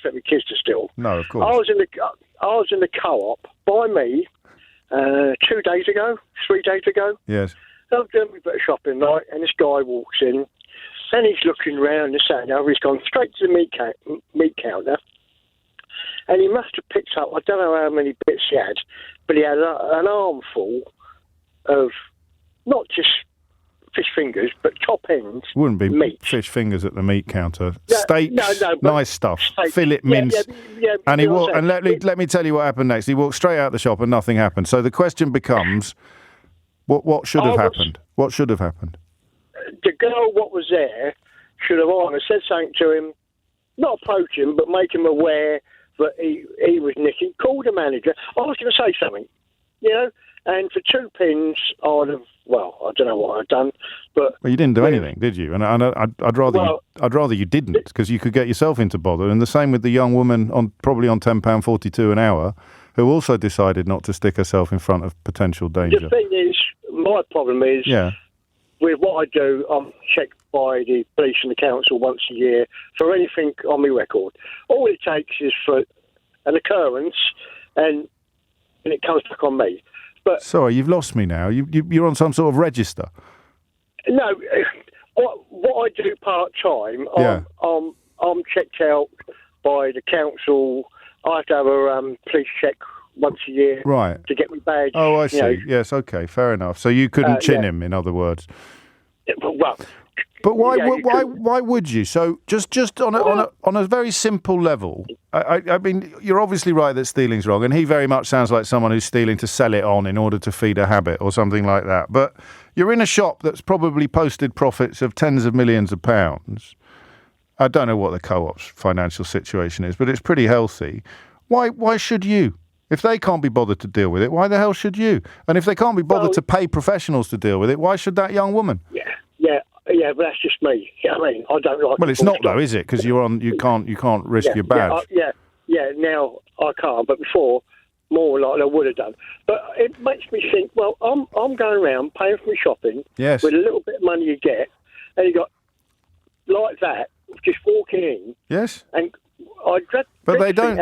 expect my kids to steal. No, of course. I was in the co-op by me 3 days ago. Yes. I was doing a bit of shopping, right, and this guy walks in, and he's looking round and saying, he's gone straight to the meat counter, and he must have picked up, I don't know how many bits he had, but he had an armful of not just fish fingers, but top ends. Wouldn't be meat. Fish fingers at the meat counter. Steaks, nice stuff. Steaks. Fillet mince. And he walked. And let me tell you what happened next. He walked straight out the shop and nothing happened. So the question becomes, what should have happened? What should have happened? The girl what was there should have either said something to him, not approach him, but make him aware that he was nicking. Call the manager. I was going to say something, and for 2 pins, I'd have. Well, I don't know what I'd done, but you didn't do anything, did you? And I'd rather you didn't, because you could get yourself into bother. And the same with the young woman probably on £10.42 an hour, who also decided not to stick herself in front of potential danger. The thing is, my problem is, with what I do, I'm checked by the police and the council once a year for anything on my record. All it takes is for an occurrence, and it comes back on me. But sorry, you've lost me now. You're on some sort of register. No, what I do part time, I'm checked out by the council. I have to have a police check once a year, right, to get my badge. Oh, I see. Yes, okay, fair enough. So you couldn't chin him, in other words. Well, but why would you? So just on a very simple level, I mean, you're obviously right that stealing's wrong, and he very much sounds like someone who's stealing to sell it on in order to feed a habit or something like that. But you're in a shop that's probably posted profits of tens of millions of pounds. I don't know what the co-op's financial situation is, but it's pretty healthy. Why should you? If they can't be bothered to deal with it, why the hell should you? And if they can't be bothered to pay professionals to deal with it, why should that young woman? Yeah, but that's just me. I mean, I don't like. Well, it's not though, is it? Because you can't risk your badge. Now I can't, but before, more likely I would have done. But it makes me think. Well, I'm going around paying for my shopping. Yes. With a little bit of money you get, and you got like that, just walking in. Yes. And but they don't.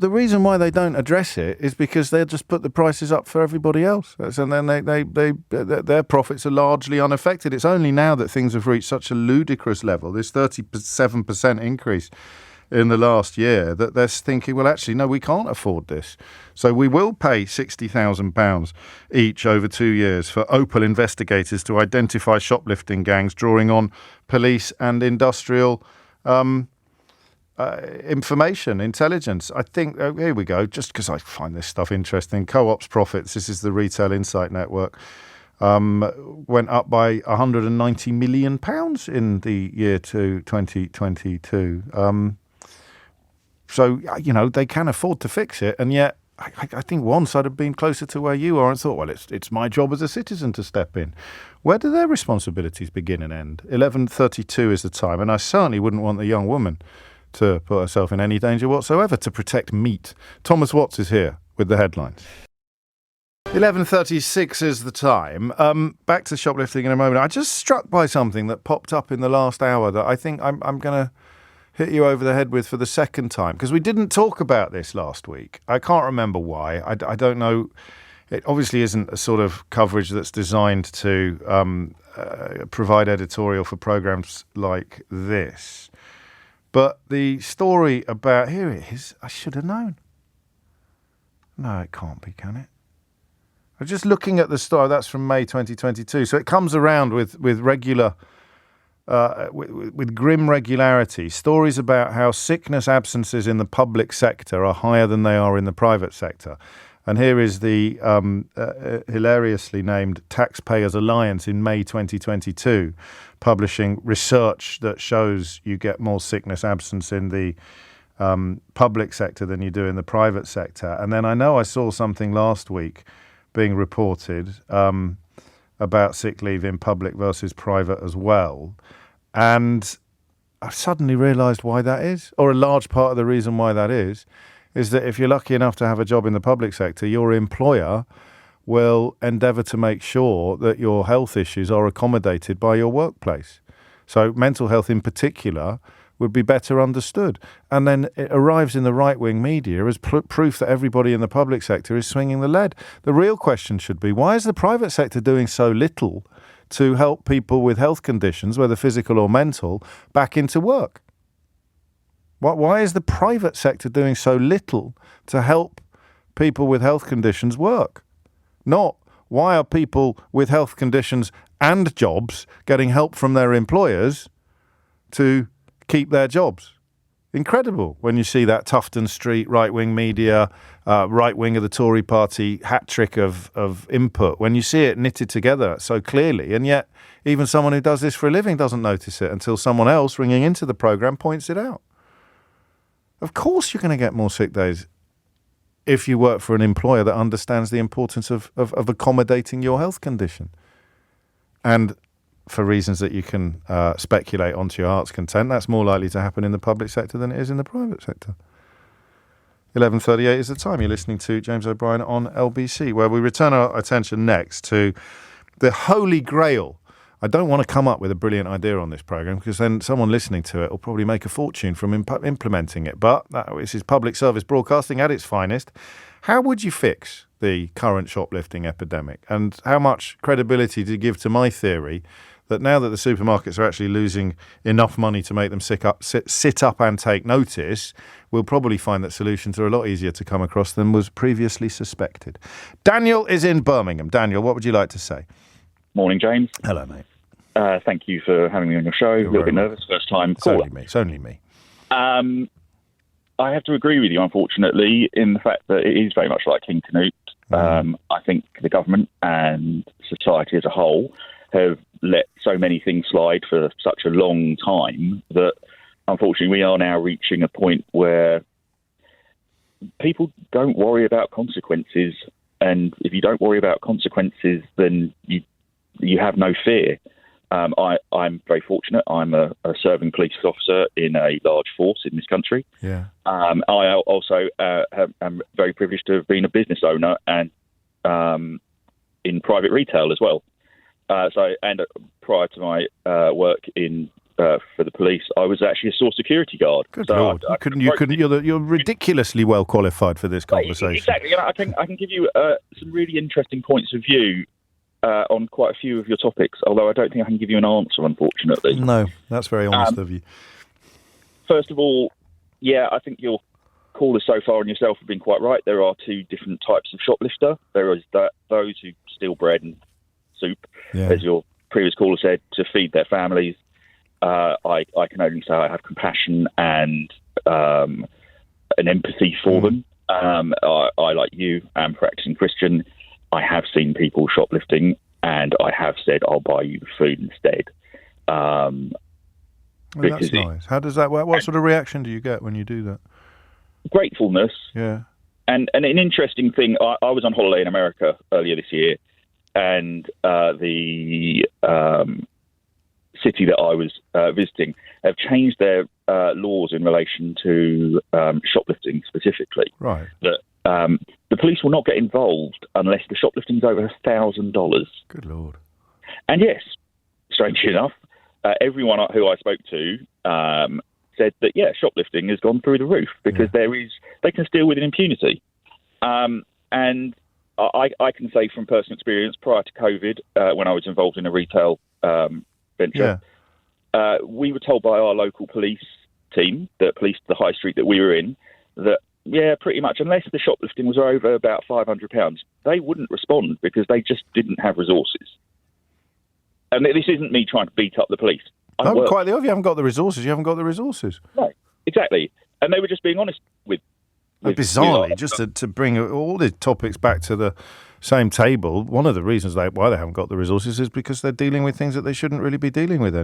The reason why they don't address it is because they'll just put the prices up for everybody else, and then their profits are largely unaffected. It's only now that things have reached such a ludicrous level, this 37% increase in the last year, that they're thinking, well, actually, no, we can't afford this, so we will pay £60,000 each over 2 years for Opel investigators to identify shoplifting gangs, drawing on police and industrial. Information, intelligence. I think, here we go, just because I find this stuff interesting. Co-op's profits, this is the Retail Insight Network, went up by £190 million in the year to 2022. So, they can afford to fix it, and yet I think once I'd have been closer to where you are and thought, well, it's my job as a citizen to step in. Where do their responsibilities begin and end? 11:32 is the time, and I certainly wouldn't want the young woman to put herself in any danger whatsoever to protect meat. Thomas Watts is here with the headlines. 11:36 is the time. Back to shoplifting in a moment. I just struck by something that popped up in the last hour that I think I'm going to hit you over the head with for the second time, because we didn't talk about this last week. I can't remember why. I don't know. It obviously isn't a sort of coverage that's designed to provide editorial for programmes like this. But the story about... Here it is. I should have known. No, it can't be, can it? I'm just looking at the story. That's from May 2022. So it comes around with regular... with grim regularity. Stories about how sickness absences in the public sector are higher than they are in the private sector. And here is the hilariously named Taxpayers Alliance in May 2022, publishing research that shows you get more sickness absence in the public sector than you do in the private sector. And then I know I saw something last week being reported about sick leave in public versus private as well. And I suddenly realised why that is, or a large part of the reason why that is that if you're lucky enough to have a job in the public sector, your employer will endeavour to make sure that your health issues are accommodated by your workplace. So mental health in particular would be better understood. And then it arrives in the right-wing media as proof that everybody in the public sector is swinging the lead. The real question should be, why is the private sector doing so little to help people with health conditions, whether physical or mental, back into work? Why is the private sector doing so little to help people with health conditions work? Not why are people with health conditions and jobs getting help from their employers to keep their jobs? Incredible when you see that Tufton Street right-wing media, right wing of the Tory party hat trick of input, when you see it knitted together so clearly, and yet even someone who does this for a living doesn't notice it until someone else ringing into the programme points it out. Of course you're going to get more sick days if you work for an employer that understands the importance of accommodating your health condition. And for reasons that you can speculate onto your heart's content, that's more likely to happen in the public sector than it is in the private sector. 11:38 is the time. You're listening to James O'Brien on LBC, where we return our attention next to the holy grail. I don't want to come up with a brilliant idea on this programme because then someone listening to it will probably make a fortune from implementing it. But this is public service broadcasting at its finest. How would you fix the current shoplifting epidemic? And how much credibility do you give to my theory that now that the supermarkets are actually losing enough money to make them sit up and take notice, we'll probably find that solutions are a lot easier to come across than was previously suspected. Daniel is in Birmingham. Daniel, what would you like to say? Morning, James. Hello, mate. Thank you for having me on your show. You're a little bit welcome. nervous, first time caller. It's only me. I have to agree with you, unfortunately, in the fact that it is very much like King Canute. I think the government and society as a whole have let so many things slide for such a long time that, unfortunately, we are now reaching a point where people don't worry about consequences. And if you don't worry about consequences, then you have no fear. I'm very fortunate. I'm a serving police officer in a large force in this country. Yeah. I also am very privileged to have been a business owner and in private retail as well. Prior to my work for the police, I was actually a store security guard. Good Lord! You're ridiculously well qualified for this conversation. Exactly. I can give you some really interesting points of view on quite a few of your topics, although I don't think I can give you an answer, unfortunately. No, that's very honest of you. First of all, I think your callers so far and yourself have been quite right. There are two different types of shoplifter. There is those who steal bread and soup, as your previous caller said, to feed their families. I can only say I have compassion and an empathy for them. I, like you, am practicing Christian. I have seen people shoplifting, and I have said, I'll buy you the food instead. That's nice. How does that work? What sort of reaction do you get when you do that? Gratefulness. Yeah. And an interesting thing, I was on holiday in America earlier this year, and the city that I was visiting have changed their laws in relation to shoplifting specifically. Right. That the police will not get involved unless the shoplifting's over $1,000. Good Lord. And yes, strangely enough, everyone who I spoke to said that, shoplifting has gone through the roof because they can steal with impunity. And I can say from personal experience, prior to COVID, when I was involved in a retail venture, we were told by our local police team that policed the high street that we were in that, pretty much, unless the shoplifting was over about £500, they wouldn't respond because they just didn't have resources. And this isn't me trying to beat up the police. No, quite the obvious. You haven't got the resources. You haven't got the resources. No, exactly. And they were just being honest with bizarrely, just to bring all the topics back to the same table, one of the reasons why they haven't got the resources is because they're dealing with things that they shouldn't really be dealing with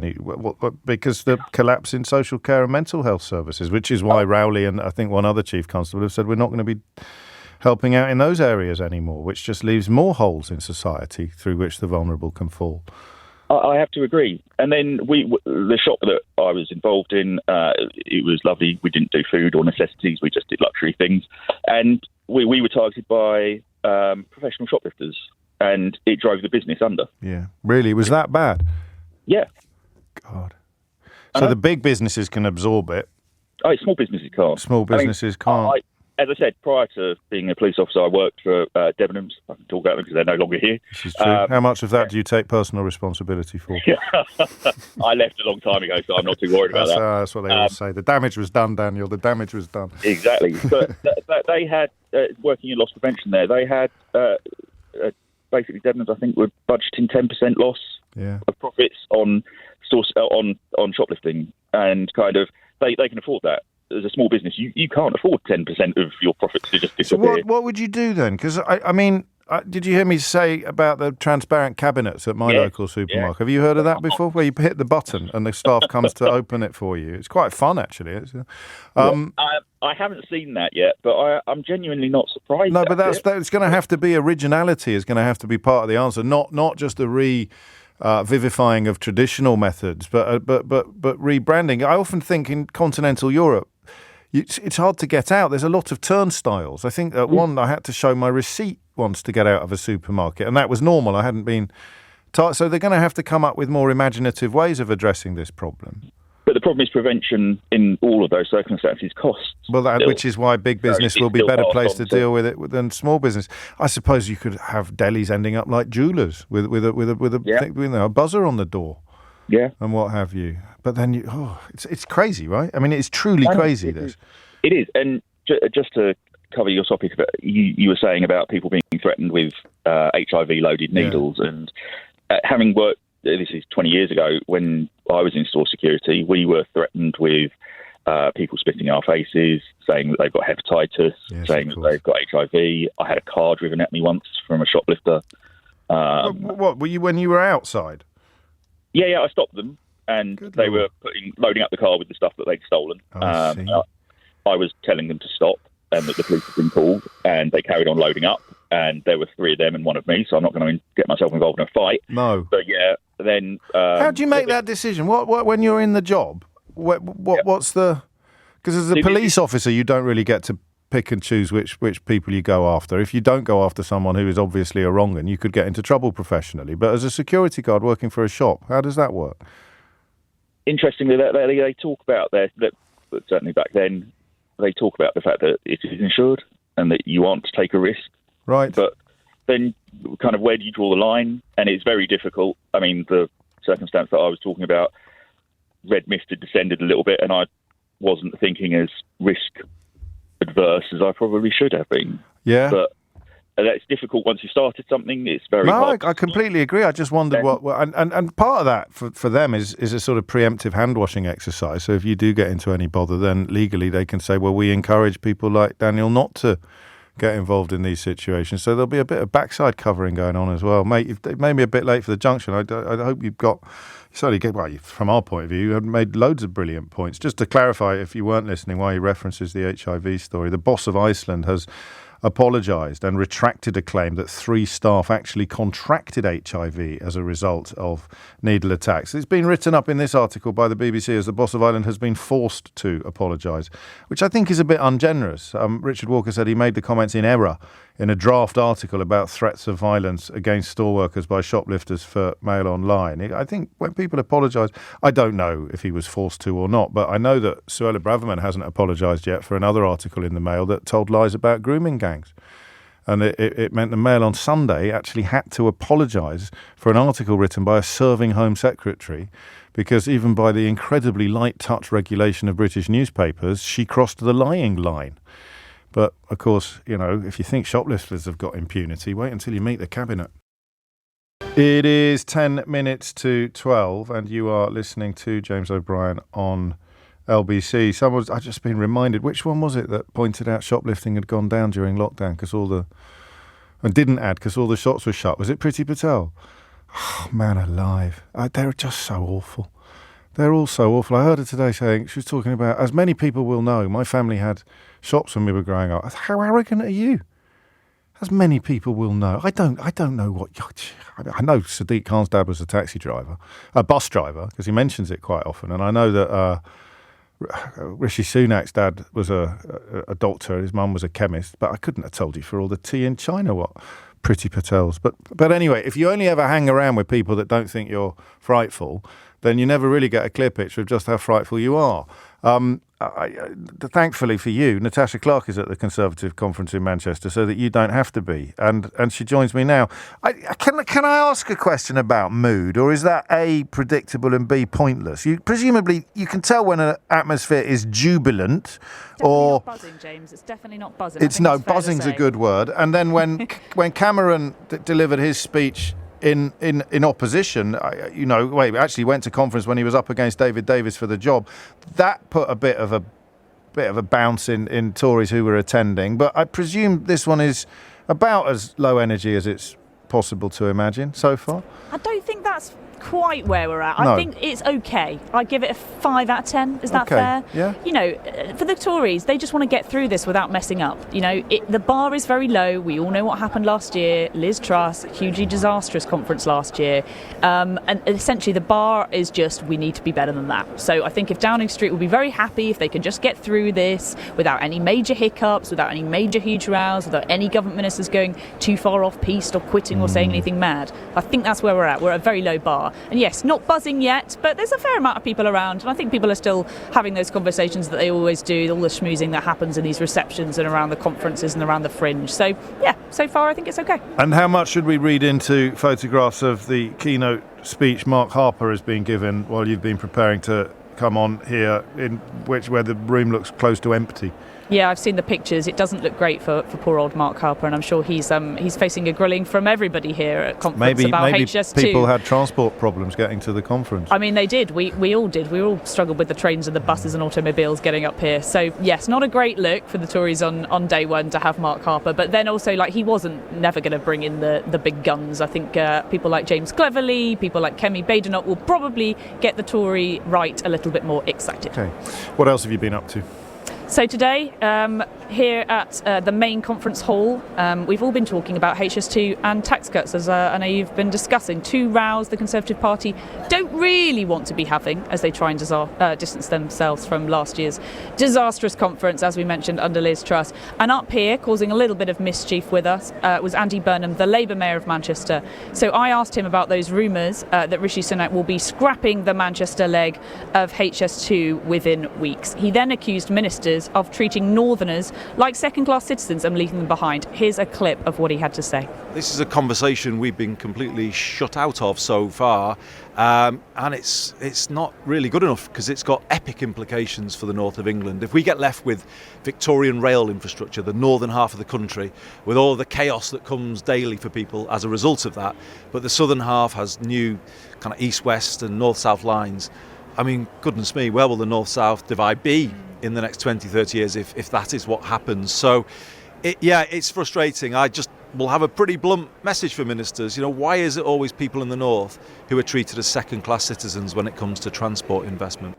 because the collapse in social care and mental health services, which is why Rowley and I think one other chief constable have said we're not going to be helping out in those areas anymore, which just leaves more holes in society through which the vulnerable can fall. I have to agree. And then the shop that I was involved in, it was lovely. We didn't do food or necessities. We just did luxury things. And we were targeted by professional shoplifters, and it drove the business under. Yeah. Really? Was that bad? Yeah. God. So the big businesses can absorb it. Oh, small businesses can't. Small businesses can't. As I said, prior to being a police officer, I worked for Debenhams. I can talk about them because they're no longer here. This is true. How much of that do you take personal responsibility for? I left a long time ago, so I'm not too worried about that. That's what they always say. The damage was done, Daniel. The damage was done. Exactly. But they had, working in loss prevention there, they had basically Debenhams, I think, were budgeting 10% loss of profits on shoplifting, and kind of they can afford that. As a small business, you can't afford 10% of your profits to just disappear. So what would you do then? Because I mean, did you hear me say about the transparent cabinets at my local supermarket? Have you heard of that before? Where you hit the button and the staff comes to open it for you. It's quite fun, actually. I haven't seen that yet, but I'm genuinely not surprised. No, but that's going to have to be originality. Is going to have to be part of the answer, not just a vivifying of traditional methods, but rebranding. I often think in continental Europe, it's hard to get out. There's a lot of turnstiles. I think that one I had to show my receipt once to get out of a supermarket, and that was normal. I hadn't been so they're going to have to come up with more imaginative ways of addressing this problem. But the problem is prevention in all of those circumstances costs. Well, which is why big business will be better placed to deal with it than small business. I suppose you could have delis ending up like jewellers with a buzzer on the door. Yeah, and what have you. But then it's crazy, right? I mean, it's truly crazy. It is. And just to cover your topic, you were saying about people being threatened with HIV-loaded needles, and having worked. This is 20 years ago when I was in store security. We were threatened with people spitting in our faces, saying that they've got hepatitis, saying that they've got HIV. I had a car driven at me once from a shoplifter. What were you when you were outside? Yeah, I stopped them, and they were loading up the car with the stuff that they'd stolen. I was telling them to stop, and that the police had been called, and they carried on loading up, and there were 3 of them and 1 of me, so I'm not going to get myself involved in a fight. No. But then... how do you make that decision? What when you're in the job? What's the... Because as a police officer, you don't really get to pick and choose which people you go after. If you don't go after someone who is obviously a wrong 'un, you could get into trouble professionally. But as a security guard working for a shop, how does that work? Interestingly, they talk about that, but certainly back then, they talk about the fact that it is insured and that you aren't to take a risk. Right. But then kind of where do you draw the line? And it's very difficult. I mean, the circumstance that I was talking about, red mist had descended a little bit, and I wasn't thinking as risk adverse as I probably should have been. Yeah. But that's difficult once you started something. It's very hard. I completely agree. I just wondered and part of that for them is a sort of preemptive hand-washing exercise. So if you do get into any bother, then legally they can say, well, we encourage people like Daniel not to get involved in these situations. So there'll be a bit of backside covering going on as well. Mate, it may be a bit late for the junction. I hope you've got... from our point of view, you have made loads of brilliant points. Just to clarify, if you weren't listening, why he references the HIV story, the boss of Iceland has apologised and retracted a claim that 3 staff actually contracted HIV as a result of needle attacks. It's been written up in this article by the BBC as the boss of Ireland has been forced to apologise, which I think is a bit ungenerous. Richard Walker said he made the comments in error in a draft article about threats of violence against store workers by shoplifters for Mail Online. I think when people apologise, I don't know if he was forced to or not, but I know that Suella Braverman hasn't apologised yet for another article in the Mail that told lies about grooming gangs. And it meant the Mail on Sunday actually had to apologise for an article written by a serving Home Secretary because even by the incredibly light touch regulation of British newspapers, she crossed the lying line. But, of course, if you think shoplifters have got impunity, wait until you meet the cabinet. It is 10 minutes to 12, and you are listening to James O'Brien on LBC. I've just been reminded, which one was it that pointed out shoplifting had gone down during lockdown because all the shops were shut? Was it Priti Patel? Oh, man alive. They're just so awful. They're all so awful. I heard her today saying, she was talking about, as many people will know, my family had shops when we were growing up. How arrogant are you? As many people will know. I don't know what... I know Sadiq Khan's dad was a bus driver, because he mentions it quite often. And I know that Rishi Sunak's dad was a doctor, his mum was a chemist, but I couldn't have told you for all the tea in China what Priti Patel's. But anyway, if you only ever hang around with people that don't think you're frightful, then you never really get a clear picture of just how frightful you are. Thankfully for you, Natasha Clark is at the Conservative conference in Manchester, so that you don't have to be. And she joins me now. Can I ask a question about mood, or is that A, predictable, and B, pointless? Presumably, you can tell when an atmosphere is jubilant, or not buzzing, James. It's definitely not buzzing. Buzzing's a good word. And then when Cameron delivered his speech in opposition, actually went to conference when he was up against David Davis for the job. That put a bit of a bounce in Tories who were attending. But I presume this one is about as low energy as it's possible to imagine so far. I don't think that's quite where we're at. No. I think it's okay. I give it a 5 out of 10. Is that fair? Yeah. For the Tories, they just want to get through this without messing up. The bar is very low. We all know what happened last year. Liz Truss, hugely disastrous conference last year. And essentially the bar is just, we need to be better than that. So I think if Downing Street will be very happy if they can just get through this without any major hiccups, without any major huge rows, without any government ministers going too far off-piste or quitting or saying anything mad. I think that's where we're at. We're at a very low bar. And yes, not buzzing yet, but there's a fair amount of people around, and I think people are still having those conversations that they always do, all the schmoozing that happens in these receptions and around the conferences and around the fringe. So yeah, so far I think it's okay. And how much should we read into photographs of the keynote speech Mark Harper has been given while you've been preparing to come on here, where the room looks close to empty? Yeah, I've seen the pictures. It doesn't look great for poor old Mark Harper, and I'm sure he's facing a grilling from everybody here at conference about HS2. Maybe people had transport problems getting to the conference. I mean, they did. We all did. We all struggled with the trains and the buses and automobiles getting up here. So yes, not a great look for the Tories on day one to have Mark Harper. But then also, he wasn't never going to bring in the big guns. I think people like James Cleverly, people like Kemi Badenoch will probably get the Tory right a little bit more excited. Okay. What else have you been up to? So today, here at the main conference hall, we've all been talking about HS2 and tax cuts, as I know you've been discussing. Two rows the Conservative Party don't really want to be having as they try and distance themselves from last year's disastrous conference, as we mentioned, under Liz Truss. And up here, causing a little bit of mischief with us, was Andy Burnham, the Labour Mayor of Manchester. So I asked him about those rumours that Rishi Sunak will be scrapping the Manchester leg of HS2 within weeks. He then accused ministers of treating northerners like second-class citizens and leaving them behind. Here's a clip of what he had to say. This is a conversation we've been completely shut out of so far, and it's not really good enough because it's got epic implications for the north of England. If we get left with Victorian rail infrastructure, the northern half of the country, with all the chaos that comes daily for people as a result of that, but the southern half has new kind of east-west and north-south lines, I mean, goodness me, where will the north-south divide be in the next 20, 30 years if that is what happens? So, it's frustrating. I just will have a pretty blunt message for ministers. Why is it always people in the north who are treated as second-class citizens when it comes to transport investment?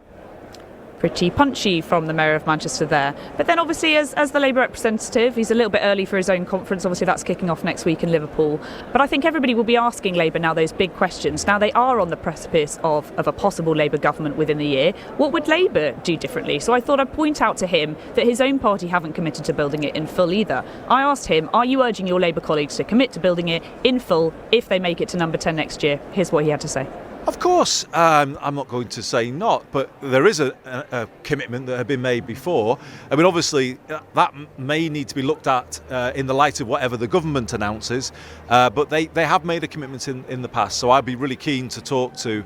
Pretty punchy from the Mayor of Manchester there. But then obviously as the Labour representative, he's a little bit early for his own conference. Obviously that's kicking off next week in Liverpool. But I think everybody will be asking Labour now those big questions. Now they are on the precipice of a possible Labour government within the year. What would Labour do differently? So I thought I'd point out to him that his own party haven't committed to building it in full either. I asked him, are you urging your Labour colleagues to commit to building it in full if they make it to number 10 next year? Here's what he had to say. Of course, I'm not going to say not, but there is a commitment that had been made before. I mean, obviously, that may need to be looked at in the light of whatever the government announces, but they have made a commitment in the past. So I'd be really keen to talk to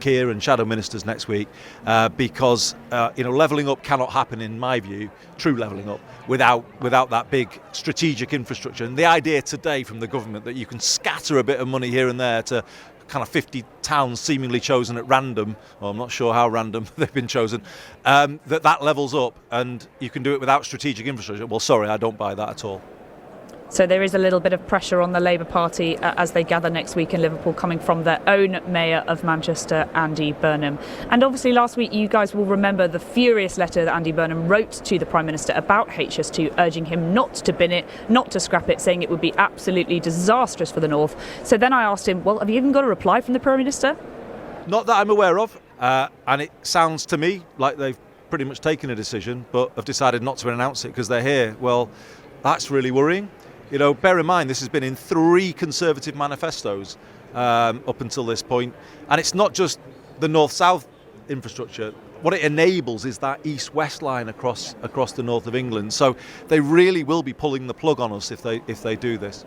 Keir and shadow ministers next week because levelling up cannot happen, in my view, true levelling up, without that big strategic infrastructure. And the idea today from the government that you can scatter a bit of money here and there to kind of 50 towns seemingly chosen at random, or I'm not sure how random they've been chosen, that levels up and you can do it without strategic infrastructure. Well, sorry, I don't buy that at all. So there is a little bit of pressure on the Labour Party as they gather next week in Liverpool, coming from their own Mayor of Manchester, Andy Burnham. And obviously last week you guys will remember the furious letter that Andy Burnham wrote to the Prime Minister about HS2, urging him not to bin it, not to scrap it, saying it would be absolutely disastrous for the North. So then I asked him, well, have you even got a reply from the Prime Minister? Not that I'm aware of, and it sounds to me like they've pretty much taken a decision, but have decided not to announce it because they're here. Well, that's really worrying. Bear in mind, this has been in 3 Conservative manifestos. up until this point. And it's not just the north-south infrastructure. What it enables is that east-west line across the north of England. So they really will be pulling the plug on us if they do this.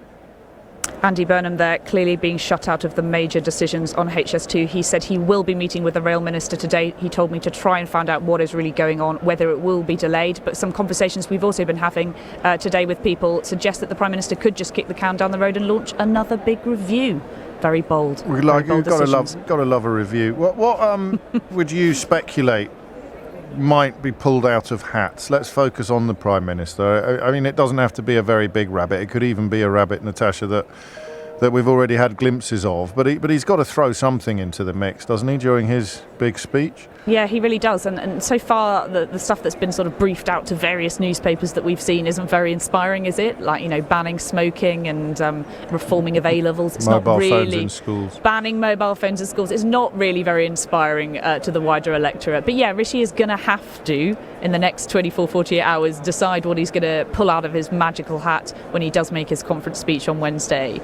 Andy Burnham there, clearly being shut out of the major decisions on HS2. He said he will be meeting with the rail minister today. He told me to try and find out what is really going on, whether it will be delayed. But some conversations we've also been having today with people suggest that the Prime Minister could just kick the can down the road and launch another big review. Very bold. You've got to love a review. What would you speculate might be pulled out of hats? Let's focus on the Prime Minister. I mean, it doesn't have to be a very big rabbit. It could even be a rabbit, Natasha, that we've already had glimpses of. But he's got to throw something into the mix, doesn't he, during his big speech? Yeah, he really does. And so far, the stuff that's been sort of briefed out to various newspapers that we've seen isn't very inspiring, is it? Like, banning smoking and reforming of A-levels. It's mobile not really phones in schools. Banning mobile phones in schools. It's not really very inspiring to the wider electorate. But yeah, Rishi is going to have to, in the next 24, 48 hours, decide what he's going to pull out of his magical hat when he does make his conference speech on Wednesday.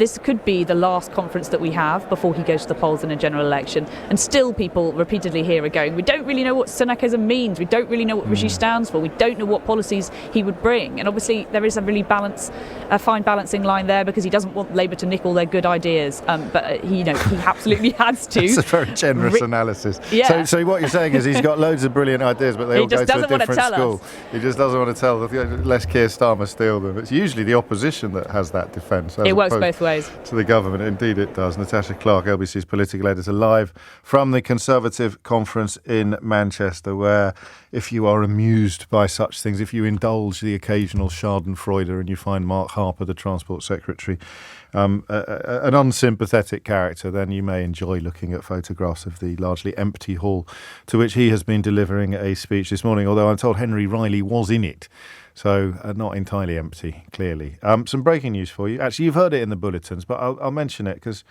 This could be the last conference that we have before he goes to the polls in a general election. And still people repeatedly here are going, we don't really know what Sunnakism means, we don't really know what Rishi stands for, we don't know what policies he would bring. And obviously there is a really fine balancing line there, because he doesn't want Labour to nick all their good ideas, but he absolutely has to. It's a very generous analysis. Yeah. So what you're saying is he's got loads of brilliant ideas, but they all go to a different school. He just doesn't want to tell them, lest Keir Starmer steal them. It's usually the opposition that has that defence. It works both ways. To the government, indeed it does. Natasha Clark, LBC's political editor, live from the Conservative conference in Manchester, where if you are amused by such things, if you indulge the occasional schadenfreude and you find Mark Harper, the Transport Secretary, an unsympathetic character, then you may enjoy looking at photographs of the largely empty hall to which he has been delivering a speech this morning, although I'm told Henry Riley was in it. So not entirely empty, clearly. Some breaking news for you. Actually, you've heard it in the bulletins, but I'll mention it because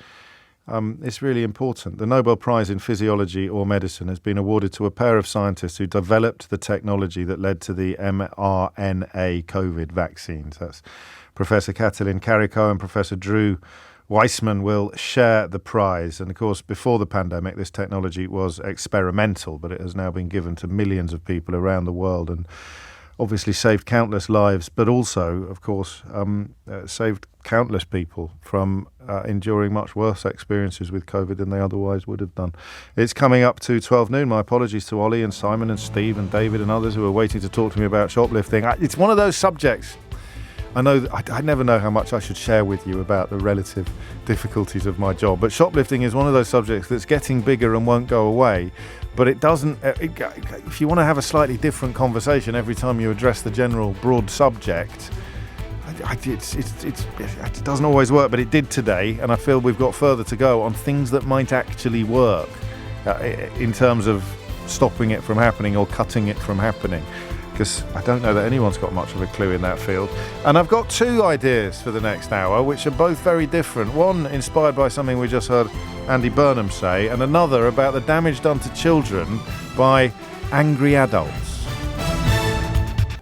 it's really important. The Nobel Prize in Physiology or Medicine has been awarded to a pair of scientists who developed the technology that led to the mRNA COVID vaccines. That's Professor Katalin Karikó and Professor Drew Weissman will share the prize. And of course, before the pandemic, this technology was experimental, but it has now been given to millions of people around the world and obviously saved countless lives, but also, of course, saved countless people from enduring much worse experiences with COVID than they otherwise would have done. It's coming up to 12 noon. My apologies to Ollie and Simon and Steve and David and others who are waiting to talk to me about shoplifting. It's one of those subjects. I know I never know how much I should share with you about the relative difficulties of my job, but shoplifting is one of those subjects that's getting bigger and won't go away. But it doesn't. If you want to have a slightly different conversation every time you address the general broad subject, it doesn't always work. But it did today, and I feel we've got further to go on things that might actually work in terms of stopping it from happening or cutting it from happening. Because I don't know that anyone's got much of a clue in that field. And I've got two ideas for the next hour, which are both very different. One inspired by something we just heard Andy Burnham say, and another about the damage done to children by angry adults.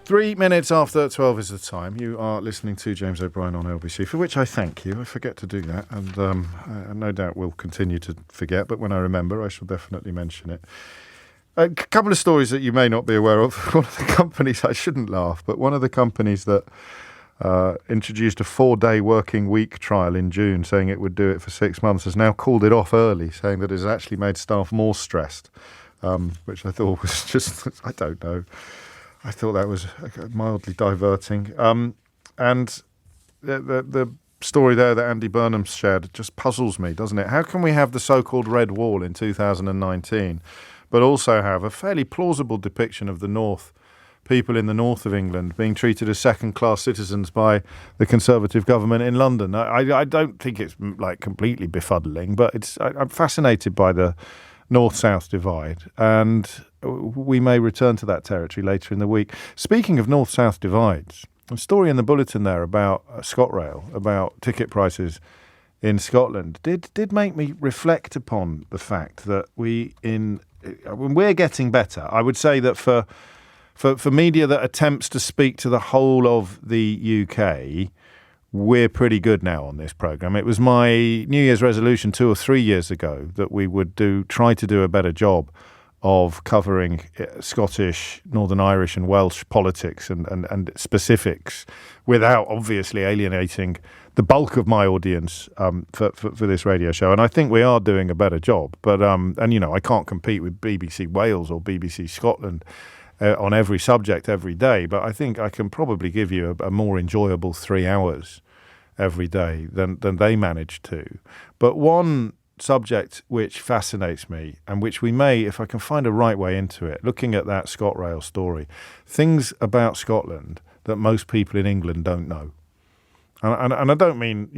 3 minutes after 12 is the time. You are listening to James O'Brien on LBC, for which I thank you. I forget to do that, and no doubt will continue to forget, but when I remember, I shall definitely mention it. A couple of stories that you may not be aware of. One of the companies, I shouldn't laugh, but one of the companies that introduced a 4-day working week trial in June, saying it would do it for 6 months, has now called it off early, saying that it has actually made staff more stressed, which I thought was just, I don't know. I thought that was mildly diverting. And the story there that Andy Burnham shared just puzzles me, doesn't it? How can we have the so-called Red Wall in 2019, but also have a fairly plausible depiction of the North, people in the north of England being treated as second-class citizens by the Conservative government in London? I don't think it's like completely befuddling, but I'm fascinated by the north-south divide, and we may return to that territory later in the week. Speaking of north-south divides, a story in the bulletin there about ScotRail, about ticket prices in Scotland, did make me reflect upon the fact that we're getting better. I would say that for media that attempts to speak to the whole of the UK, we're pretty good now on this programme. It was my New Year's resolution 2 or 3 years ago that we would try to do a better job of covering Scottish, Northern Irish and Welsh politics and specifics without obviously alienating the bulk of my audience for this radio show. And I think we are doing a better job. But, I can't compete with BBC Wales or BBC Scotland on every subject every day. But I think I can probably give you a more enjoyable 3 hours every day than they manage to. But one subject which fascinates me and which we may, if I can find a right way into it, looking at that ScotRail story, things about Scotland that most people in England don't know. And I don't mean,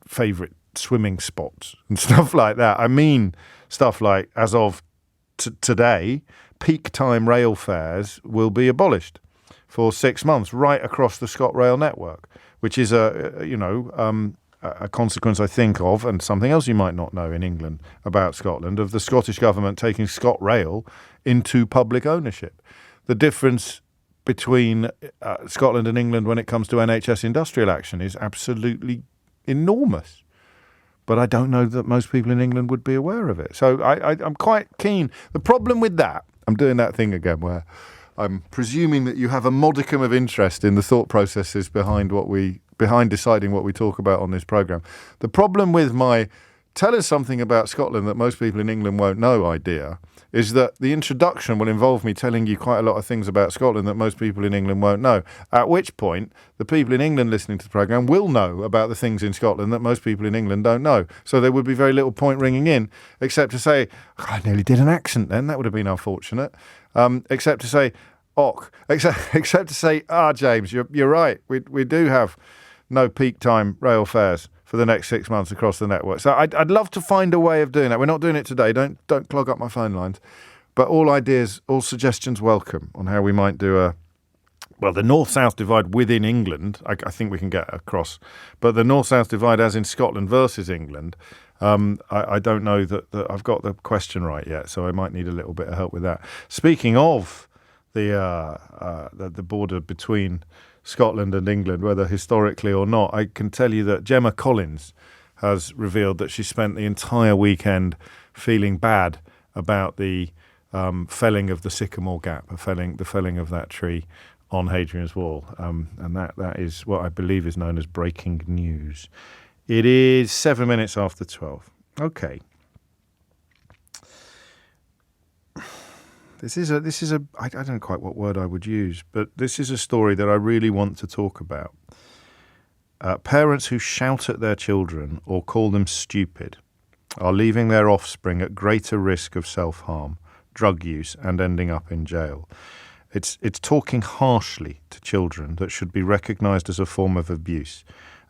favourite swimming spots and stuff like that. I mean stuff like, as of today, peak time rail fares will be abolished for 6 months right across the ScotRail network, which is a consequence, I think, of, and something else you might not know in England about Scotland, of the Scottish government taking ScotRail into public ownership. The difference between Scotland and England when it comes to NHS industrial action is absolutely enormous. But I don't know that most people in England would be aware of it. So I'm quite keen. The problem with that, I'm doing that thing again where I'm presuming that you have a modicum of interest in the thought processes behind deciding what we talk about on this programme. The problem with my tell us something about Scotland that most people in England won't know idea is that the introduction will involve me telling you quite a lot of things about Scotland that most people in England won't know, at which point the people in England listening to the programme will know about the things in Scotland that most people in England don't know. So there would be very little point ringing in, except to say, I nearly did an accent then, that would have been unfortunate, except to say, except to say, James, you're right, we do have no peak time rail fares for the next 6 months across the network. So I'd love to find a way of doing that. We're not doing it today. Don't clog up my phone lines. But all ideas, all suggestions welcome on how we might do the North-South divide within England, I think we can get across. But the North-South divide as in Scotland versus England, I don't know that I've got the question right yet, so I might need a little bit of help with that. Speaking of the border between Scotland and England, whether historically or not, I can tell you that Gemma Collins has revealed that she spent the entire weekend feeling bad about the felling of the Sycamore Gap, the felling of that tree on Hadrian's Wall, and that is what I believe is known as breaking news. It is 7 minutes after 12. Okay. This is a I don't know quite what word I would use, but this is a story that I really want to talk about. Parents who shout at their children or call them stupid are leaving their offspring at greater risk of self-harm, drug use, and ending up in jail. It's talking harshly to children that should be recognised as a form of abuse,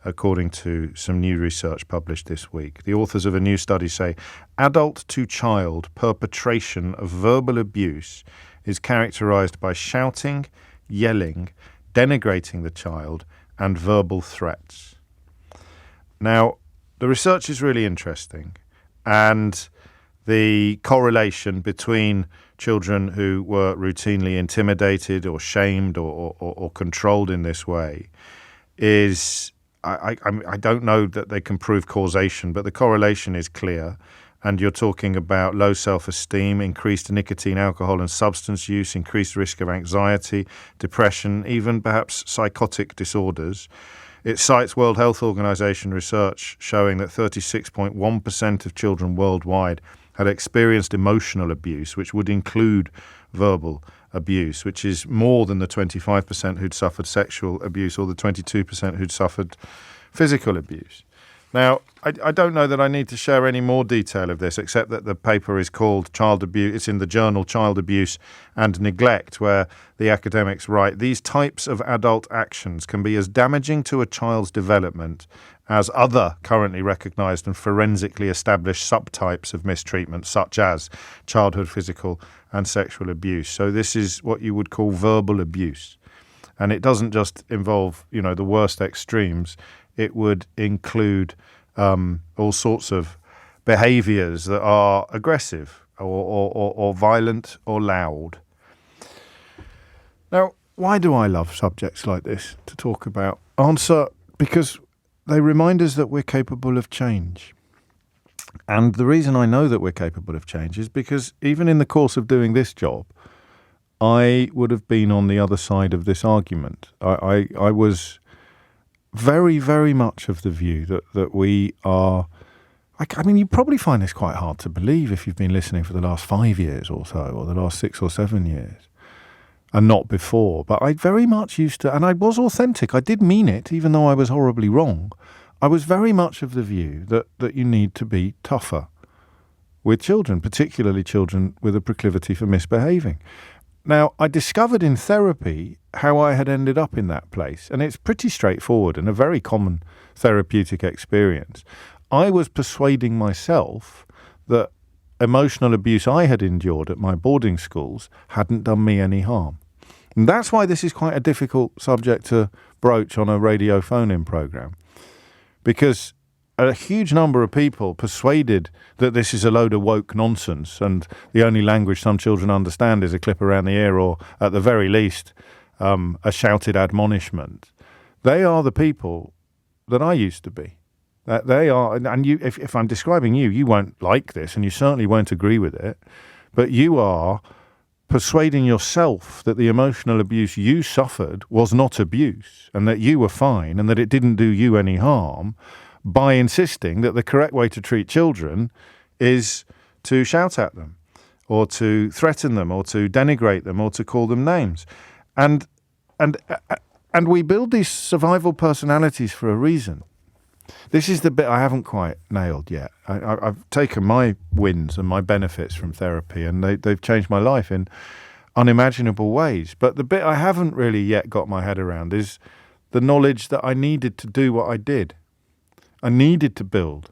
according to some new research published this week. The authors of a new study say adult-to-child perpetration of verbal abuse is characterised by shouting, yelling, denigrating the child, and verbal threats. Now, the research is really interesting, and the correlation between children who were routinely intimidated or shamed or controlled in this way is... I don't know that they can prove causation, but the correlation is clear. And you're talking about low self-esteem, increased nicotine, alcohol and substance use, increased risk of anxiety, depression, even perhaps psychotic disorders. It cites World Health Organization research showing that 36.1% of children worldwide had experienced emotional abuse, which would include verbal abuse, which is more than the 25% who'd suffered sexual abuse or the 22% who'd suffered physical abuse. Now, I don't know that I need to share any more detail of this, except that the paper is called Child Abuse. It's in the journal Child Abuse and Neglect, where the academics write, these types of adult actions can be as damaging to a child's development as other currently recognised and forensically established subtypes of mistreatment, such as childhood physical and sexual abuse. So this is what you would call verbal abuse. And it doesn't just involve, the worst extremes. It would include all sorts of behaviours that are aggressive or violent or loud. Now, Why do I love subjects like this to talk about? Answer, because they remind us that we're capable of change. And the reason I know that we're capable of change is because even in the course of doing this job, I would have been on the other side of this argument. I was very, very much of the view that we are... I mean, you probably find this quite hard to believe if you've been listening for the last 5 years or so, or the last 6 or 7 years, and not before. But I very much used to, and I was authentic. I did mean it, even though I was horribly wrong. I was very much of the view that you need to be tougher with children, particularly children with a proclivity for misbehaving. Now, I discovered in therapy how I had ended up in that place, and it's pretty straightforward and a very common therapeutic experience. I was persuading myself that emotional abuse I had endured at my boarding schools hadn't done me any harm. And that's why this is quite a difficult subject to broach on a radio phone-in programme, because a huge number of people persuaded that this is a load of woke nonsense and the only language some children understand is a clip around the ear or, at the very least, a shouted admonishment. They are the people that I used to be. They are, and you, if I'm describing you, you won't like this and you certainly won't agree with it, but you are persuading yourself that the emotional abuse you suffered was not abuse and that you were fine and that it didn't do you any harm by insisting that the correct way to treat children is to shout at them or to threaten them or to denigrate them or to call them names. And we build these survival personalities for a reason. This is the bit I haven't quite nailed yet. I've taken my wins and my benefits from therapy and they've changed my life in unimaginable ways. But the bit I haven't really yet got my head around is the knowledge that I needed to do what I did. I needed to build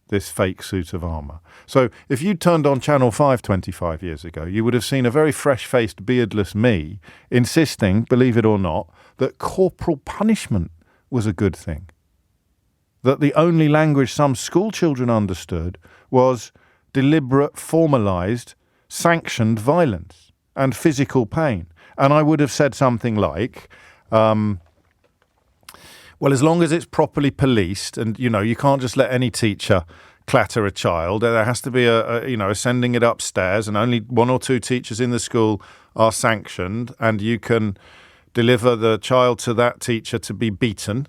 this fake suit of armour. So if you turned on Channel 5 25 years ago, you would have seen a very fresh-faced, beardless me insisting, believe it or not, that corporal punishment was a good thing. That the only language some school children understood was deliberate, formalised, sanctioned violence and physical pain. And I would have said something like, well, as long as it's properly policed and, you can't just let any teacher clatter a child. There has to be a sending it upstairs and only 1 or 2 teachers in the school are sanctioned and you can deliver the child to that teacher to be beaten.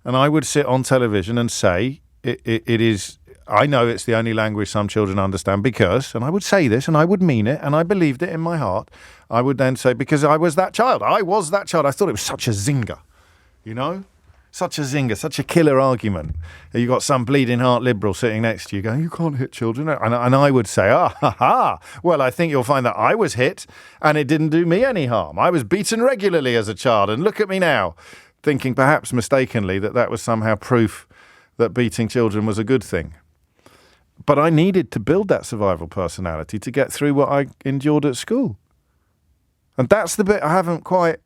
And I would sit on television and say, it is, I know it's the only language some children understand because, and I would say this and I would mean it and I believed it in my heart, I would then say, because I was that child. I thought it was such a zinger, such a zinger, such a killer argument. You got some bleeding heart liberal sitting next to you going, you can't hit children. And I would say, well, I think you'll find that I was hit and it didn't do me any harm. I was beaten regularly as a child and look at me now. Thinking perhaps mistakenly that was somehow proof that beating children was a good thing. But I needed to build that survival personality to get through what I endured at school. And that's the bit I haven't quite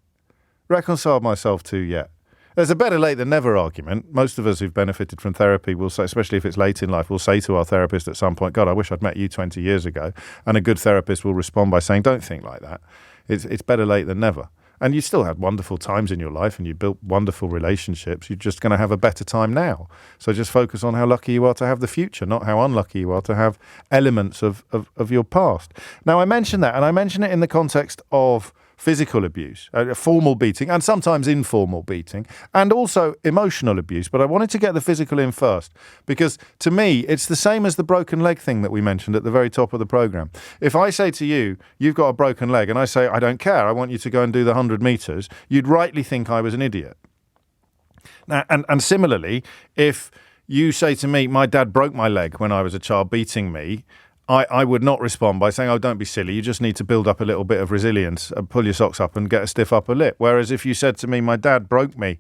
reconciled myself to yet. There's a better late than never argument. Most of us who've benefited from therapy will say, especially if it's late in life, will say to our therapist at some point, God, I wish I'd met you 20 years ago. And a good therapist will respond by saying, don't think like that. It's better late than never. And you still had wonderful times in your life and you built wonderful relationships. You're just going to have a better time now. So just focus on how lucky you are to have the future, not how unlucky you are to have elements of your past. Now, I mention that, and I mention it in the context of physical abuse, formal beating, and sometimes informal beating, and also emotional abuse. But I wanted to get the physical in first, because to me, it's the same as the broken leg thing that we mentioned at the very top of the programme. If I say to you, you've got a broken leg, and I say, I don't care, I want you to go and do the 100 metres, you'd rightly think I was an idiot. Now, and similarly, if you say to me, my dad broke my leg when I was a child beating me, I would not respond by saying, oh, don't be silly. You just need to build up a little bit of resilience, pull your socks up and get a stiff upper lip. Whereas if you said to me, my dad broke me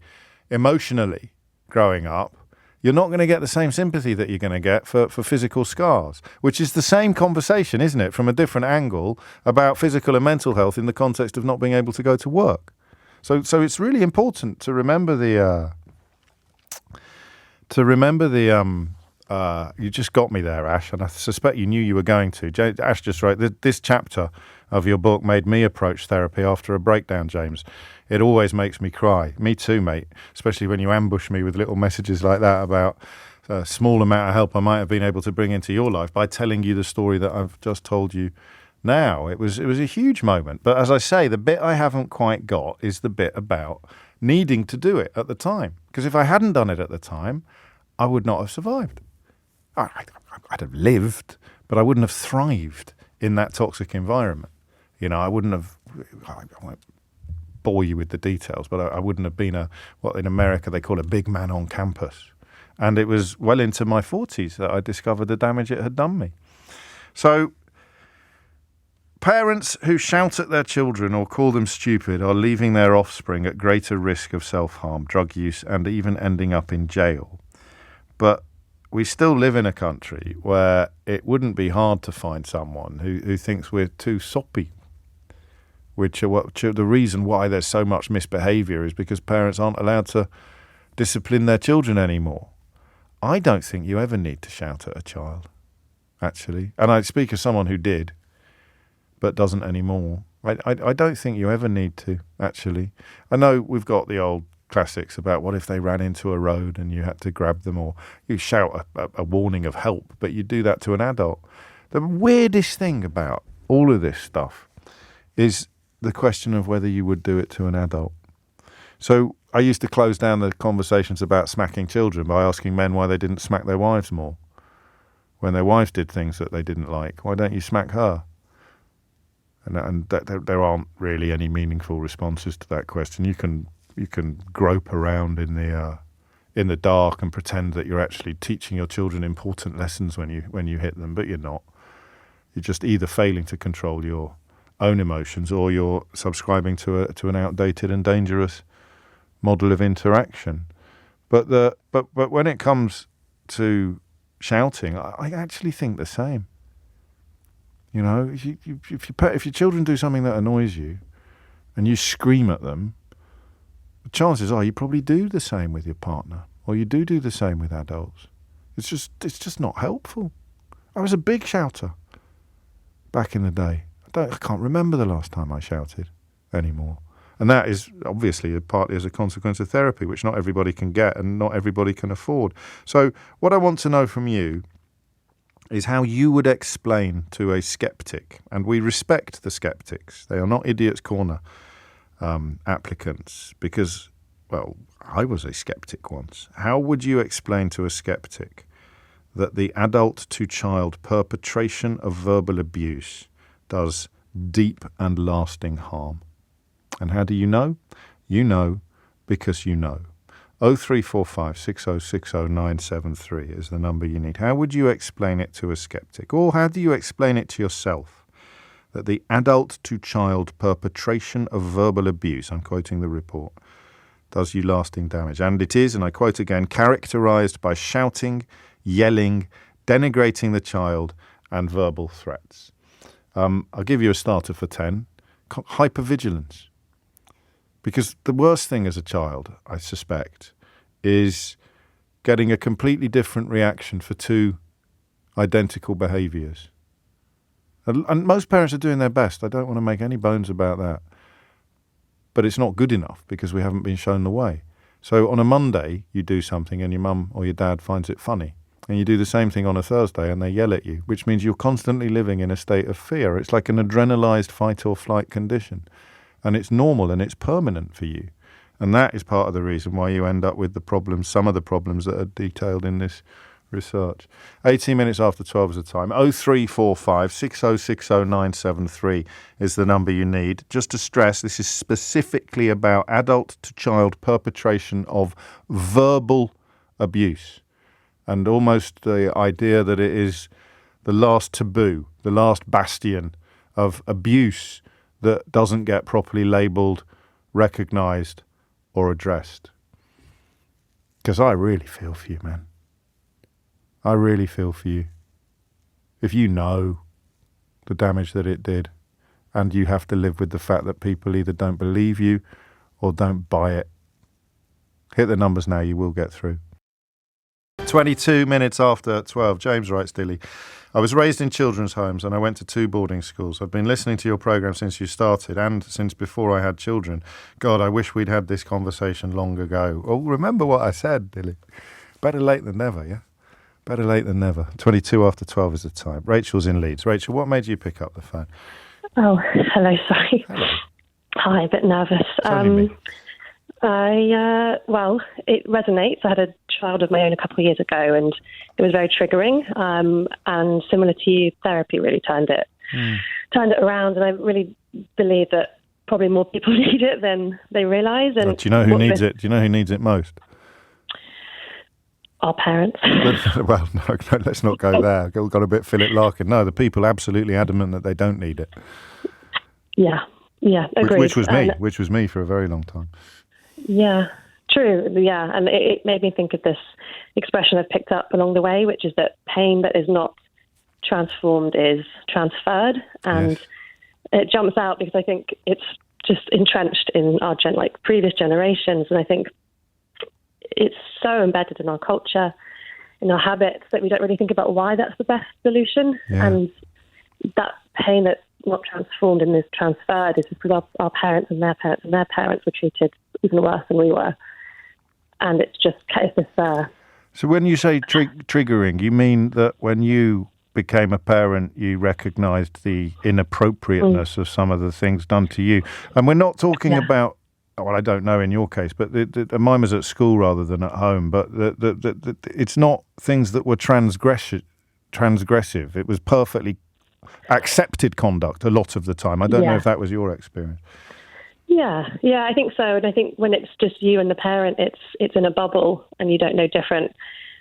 emotionally growing up, you're not going to get the same sympathy that you're going to get for physical scars, which is the same conversation, isn't it, from a different angle about physical and mental health in the context of not being able to go to work. So it's really important to remember the You just got me there, Ash, and I suspect you knew you were going to. Ash just wrote, this chapter of your book made me approach therapy after a breakdown, James. It always makes me cry. Me too, mate, especially when you ambush me with little messages like that about a small amount of help I might have been able to bring into your life by telling you the story that I've just told you now. It was a huge moment. But as I say, the bit I haven't quite got is the bit about needing to do it at the time. Because if I hadn't done it at the time, I would not have survived. I'd have lived, but I wouldn't have thrived in that toxic environment. You know, I wouldn't have, I won't bore you with the details, but I wouldn't have been what in America they call a big man on campus. And it was well into my 40s that I discovered the damage it had done me. So parents who shout at their children or call them stupid are leaving their offspring at greater risk of self-harm, drug use, and even ending up in jail. But we still live in a country where it wouldn't be hard to find someone who thinks we're too soppy. The reason why there's so much misbehaviour is because parents aren't allowed to discipline their children anymore. I don't think you ever need to shout at a child, actually. And I speak as someone who did, but doesn't anymore. I don't think you ever need to, actually. I know we've got the old classics about what if they ran into a road and you had to grab them, or you shout a warning of help, but you do that to an adult. The weirdest thing about all of this stuff is the question of whether you would do it to an adult. So I used to close down the conversations about smacking children by asking men why they didn't smack their wives more. When their wives did things that they didn't like, why don't you smack her? And there aren't really any meaningful responses to that question. You can grope around in the dark and pretend that you're actually teaching your children important lessons when you hit them, but you're not. You're just either failing to control your own emotions or you're subscribing to an outdated and dangerous model of interaction. But when it comes to shouting, I actually think the same. You know, if your children do something that annoys you and you scream at them, the chances are you probably do the same with your partner, or you do the same with adults. It's just not helpful. I was a big shouter back in the day. I can't remember the last time I shouted anymore. And that is obviously partly as a consequence of therapy, which not everybody can get and not everybody can afford. So what I want to know from you is how you would explain to a skeptic, and we respect the skeptics. They are not Idiot's Corner applicants because, well, I was a skeptic once. How would you explain to a skeptic that the adult-to-child perpetration of verbal abuse does deep and lasting harm? And how do you know? You know because you know. 0345 6060 973 is the number you need. How would you explain it to a skeptic? Or how do you explain it to yourself? That the adult-to-child perpetration of verbal abuse, I'm quoting the report, does you lasting damage. And it is, and I quote again, characterized by shouting, yelling, denigrating the child, and verbal threats. I'll give you a starter for 10. Hypervigilance. Because the worst thing as a child, I suspect, is getting a completely different reaction for two identical behaviours. And most parents are doing their best. I don't want to make any bones about that. But it's not good enough because we haven't been shown the way. So on a Monday, you do something and your mum or your dad finds it funny. And you do the same thing on a Thursday and they yell at you, which means you're constantly living in a state of fear. It's like an adrenalized fight or flight condition. And it's normal and it's permanent for you. And that is part of the reason why you end up with the problems, some of the problems that are detailed in this research. 18 minutes after 12 is the time. 0345 6060 973 is the number you need. Just to stress, this is specifically about adult-to-child perpetration of verbal abuse. And almost the idea that it is the last taboo, the last bastion of abuse that doesn't get properly labelled, recognised or addressed. Because I really feel for you, man. I really feel for you. If you know the damage that it did and you have to live with the fact that people either don't believe you or don't buy it, hit the numbers now, you will get through. 22 minutes after 12. James writes, Dilly, I was raised in children's homes and I went to 2 boarding schools. I've been listening to your programme since you started and since before I had children. God, I wish we'd had this conversation long ago. Oh, remember what I said, Dilly. Better late than never, yeah? Better late than never. 22 after 12 is the time. Rachel's in Leeds. Rachel, what made you pick up the phone? Oh, hello, sorry. Hello. Hi, a bit nervous. It's only me. Well, it resonates. I had a child of my own a couple of years ago, and it was very triggering. And similar to you, therapy really turned it around. And I really believe that probably more people need it than they realise. And do you know who needs it? Do you know who needs it most? Our parents. Well, no, let's not go there. Got a bit Philip Larkin. No, the people absolutely adamant that they don't need it. Yeah, agreed. Which was me for a very long time. Yeah, true. Yeah, and it made me think of this expression I've picked up along the way, which is that pain that is not transformed is transferred, and it jumps out because I think it's just entrenched in our previous generations, and I think it's so embedded in our culture, in our habits, that we don't really think about why that's the best solution, and that pain that's not transformed and is transferred is because our parents and their parents and their parents were treated even worse than we were. And it's just So when you say triggering, you mean that when you became a parent, you recognised the inappropriateness of some of the things done to you? And we're not talking about, well, I don't know in your case, but mine was at school rather than at home, but it's not things that were transgressive. It was perfectly accepted conduct a lot of the time. I don't know if that was your experience. Yeah, I think so. And I think when it's just you and the parent, it's in a bubble and you don't know different.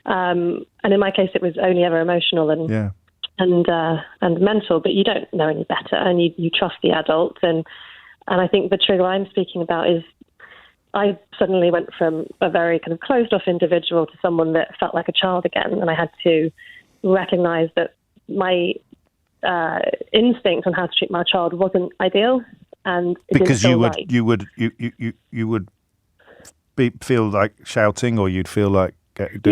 And in my case, it was only ever emotional and mental, but you don't know any better, and you trust the adult. And I think the trigger I'm speaking about is I suddenly went from a very kind of closed-off individual to someone that felt like a child again, and I had to recognise that my instinct on how to treat my child wasn't ideal, and it because didn't feel you would feel like shouting, or you'd feel like and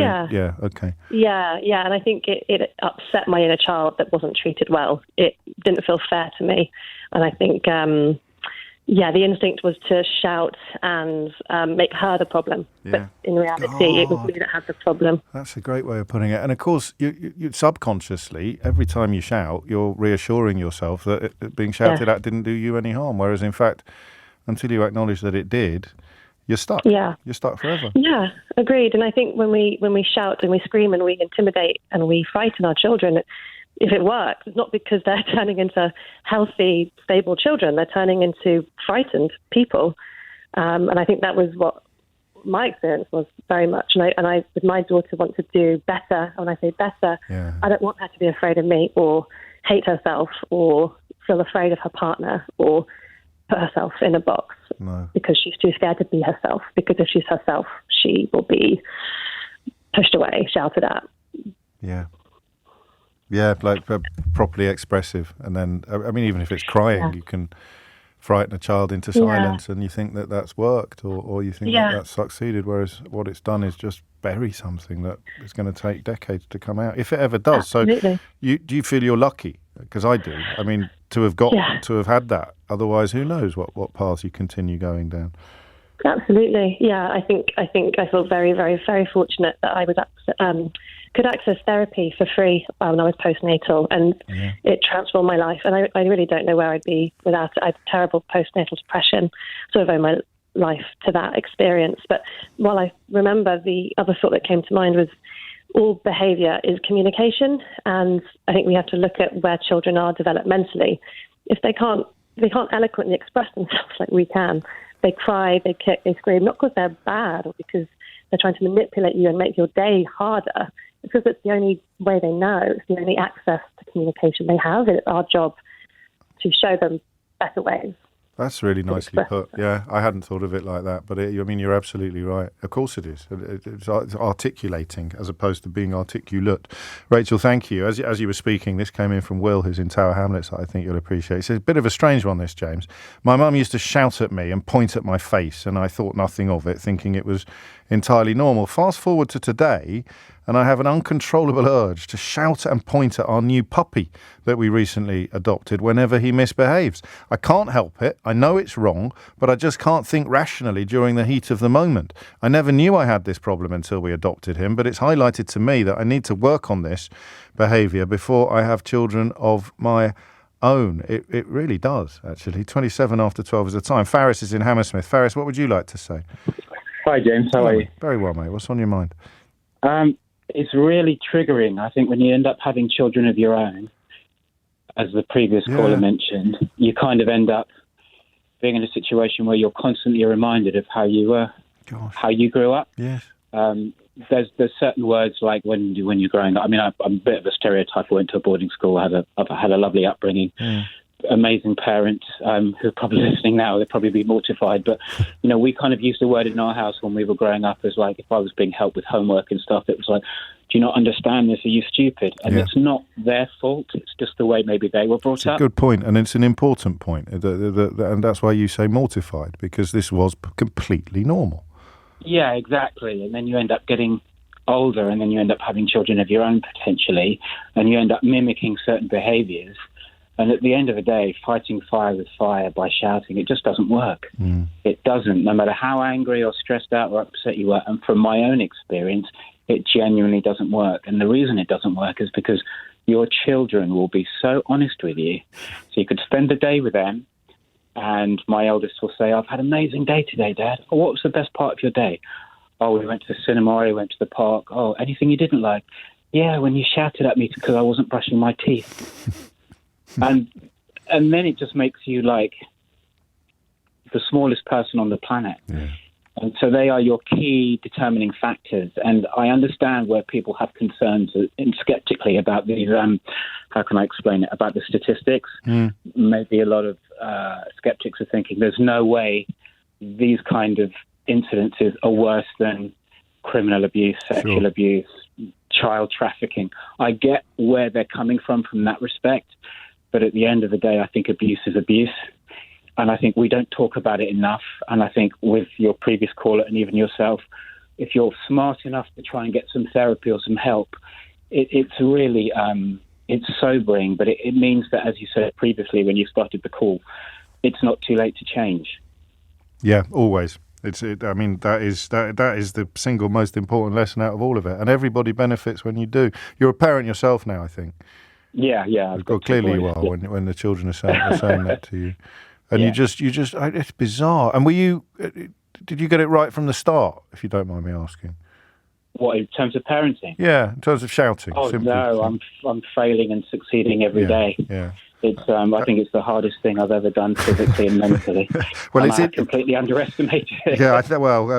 I think it upset my inner child that wasn't treated well. It didn't feel fair to me, and I think the instinct was to shout and make her the problem. But in reality, it was me that had the problem. That's a great way of putting it. And of course, you subconsciously, every time you shout, you're reassuring yourself that it being shouted at didn't do you any harm. Whereas, in fact, until you acknowledge that it did, you're stuck. Yeah. You're stuck forever. Yeah, agreed. And I think when we shout and we scream and we intimidate and we frighten our children, if it works, it's not because they're turning into healthy, stable children. They're turning into frightened people. And I think that was what my experience was very much. And I with my daughter, want to do better. When I say better, I don't want her to be afraid of me or hate herself or feel afraid of her partner or put herself in a box because she's too scared to be herself. Because if she's herself, she will be pushed away, shouted at. Yeah. Yeah, like properly expressive. And then, I mean, even if it's crying, you can frighten a child into silence and you think that that's worked or you think that that's succeeded, whereas what it's done is just bury something that is going to take decades to come out, if it ever does. Absolutely. So do you feel you're lucky? Because I do. I mean, to have had that. Otherwise, who knows what path you continue going down. Absolutely. Yeah, I think I feel very, very, very fortunate that I was could access therapy for free when I was postnatal, and it transformed my life. And I really don't know where I'd be without it. I had terrible postnatal depression, sort of owed my life to that experience. But while I remember, the other thought that came to mind was all behaviour is communication, and I think we have to look at where children are developmentally. If they can't eloquently express themselves like we can, they cry, they kick, they scream, not because they're bad or because they're trying to manipulate you and make your day harder. It's because it's the only way they know. It's the only access to communication they have. And it's our job to show them better ways. That's really nicely put. Yeah, I hadn't thought of it like that. But you're absolutely right. Of course it is. It's articulating as opposed to being articulate. Rachel, thank you. As you were speaking, this came in from Will, who's in Tower Hamlets, that I think you'll appreciate. It's a bit of a strange one, this, James. My mum used to shout at me and point at my face, and I thought nothing of it, thinking it was entirely normal. Fast forward to today, and I have an uncontrollable urge to shout and point at our new puppy that we recently adopted whenever he misbehaves. I can't help it. I know it's wrong, but I just can't think rationally during the heat of the moment. I never knew I had this problem until we adopted him, but it's highlighted to me that I need to work on this behaviour before I have children of my own. It really does, actually. 27 after 12 is the time. Faris is in Hammersmith. Faris, what would you like to say? Hi, James. How are you? Very well, mate. What's on your mind? It's really triggering, I think, when you end up having children of your own, as the previous caller mentioned, you kind of end up being in a situation where you're constantly reminded of how you grew up. Yes. There's certain words like when you're growing up. I mean, I'm a bit of a stereotype. I went to a boarding school. I've had a lovely upbringing. Amazing parents who are probably listening now. They'd probably be mortified. But, we kind of used the word in our house when we were growing up as like, if I was being helped with homework and stuff, it was like, do you not understand this? Are you stupid? And it's not their fault. It's just the way maybe they were brought up. It's a good point, and it's an important point. And that's why you say mortified, because this was completely normal. Yeah, exactly. And then you end up getting older, and then you end up having children of your own potentially, and you end up mimicking certain behaviours. And at the end of the day, fighting fire with fire by shouting, it just doesn't work. It doesn't, no matter how angry or stressed out or upset you are. And from my own experience, it genuinely doesn't work. And the reason it doesn't work is because your children will be so honest with you. So you could spend the day with them, and my eldest will say, I've had an amazing day today, Dad. Oh, what was the best part of your day? Oh, we went to the cinema, we went to the park. Oh, anything you didn't like? Yeah, when you shouted at me because I wasn't brushing my teeth. And then it just makes you like the smallest person on the planet. Yeah. And so they are your key determining factors. And I understand where people have concerns and skeptically about these, how can I explain it, about the statistics. Maybe a lot of skeptics are thinking there's no way these kind of incidences are worse than criminal abuse, sexual abuse, child trafficking. I get where they're coming from that respect. But at the end of the day, I think abuse is abuse. And I think we don't talk about it enough. And I think with your previous caller and even yourself, if you're smart enough to try and get some therapy or some help, it's really, it's sobering. But it means that, as you said previously when you started the call, it's not too late to change. Yeah, always. That is the single most important lesson out of all of it. And everybody benefits when you do. You're a parent yourself now, I think. Yeah. Clearly you are when the children are saying that to you. And you just, it's bizarre. And did you get it right from the start, if you don't mind me asking? What, in terms of parenting? Yeah, in terms of shouting. Oh, no, I'm failing and succeeding every day. Yeah. It's, I think it's the hardest thing I've ever done physically and mentally. Well, I completely underestimated it. Yeah,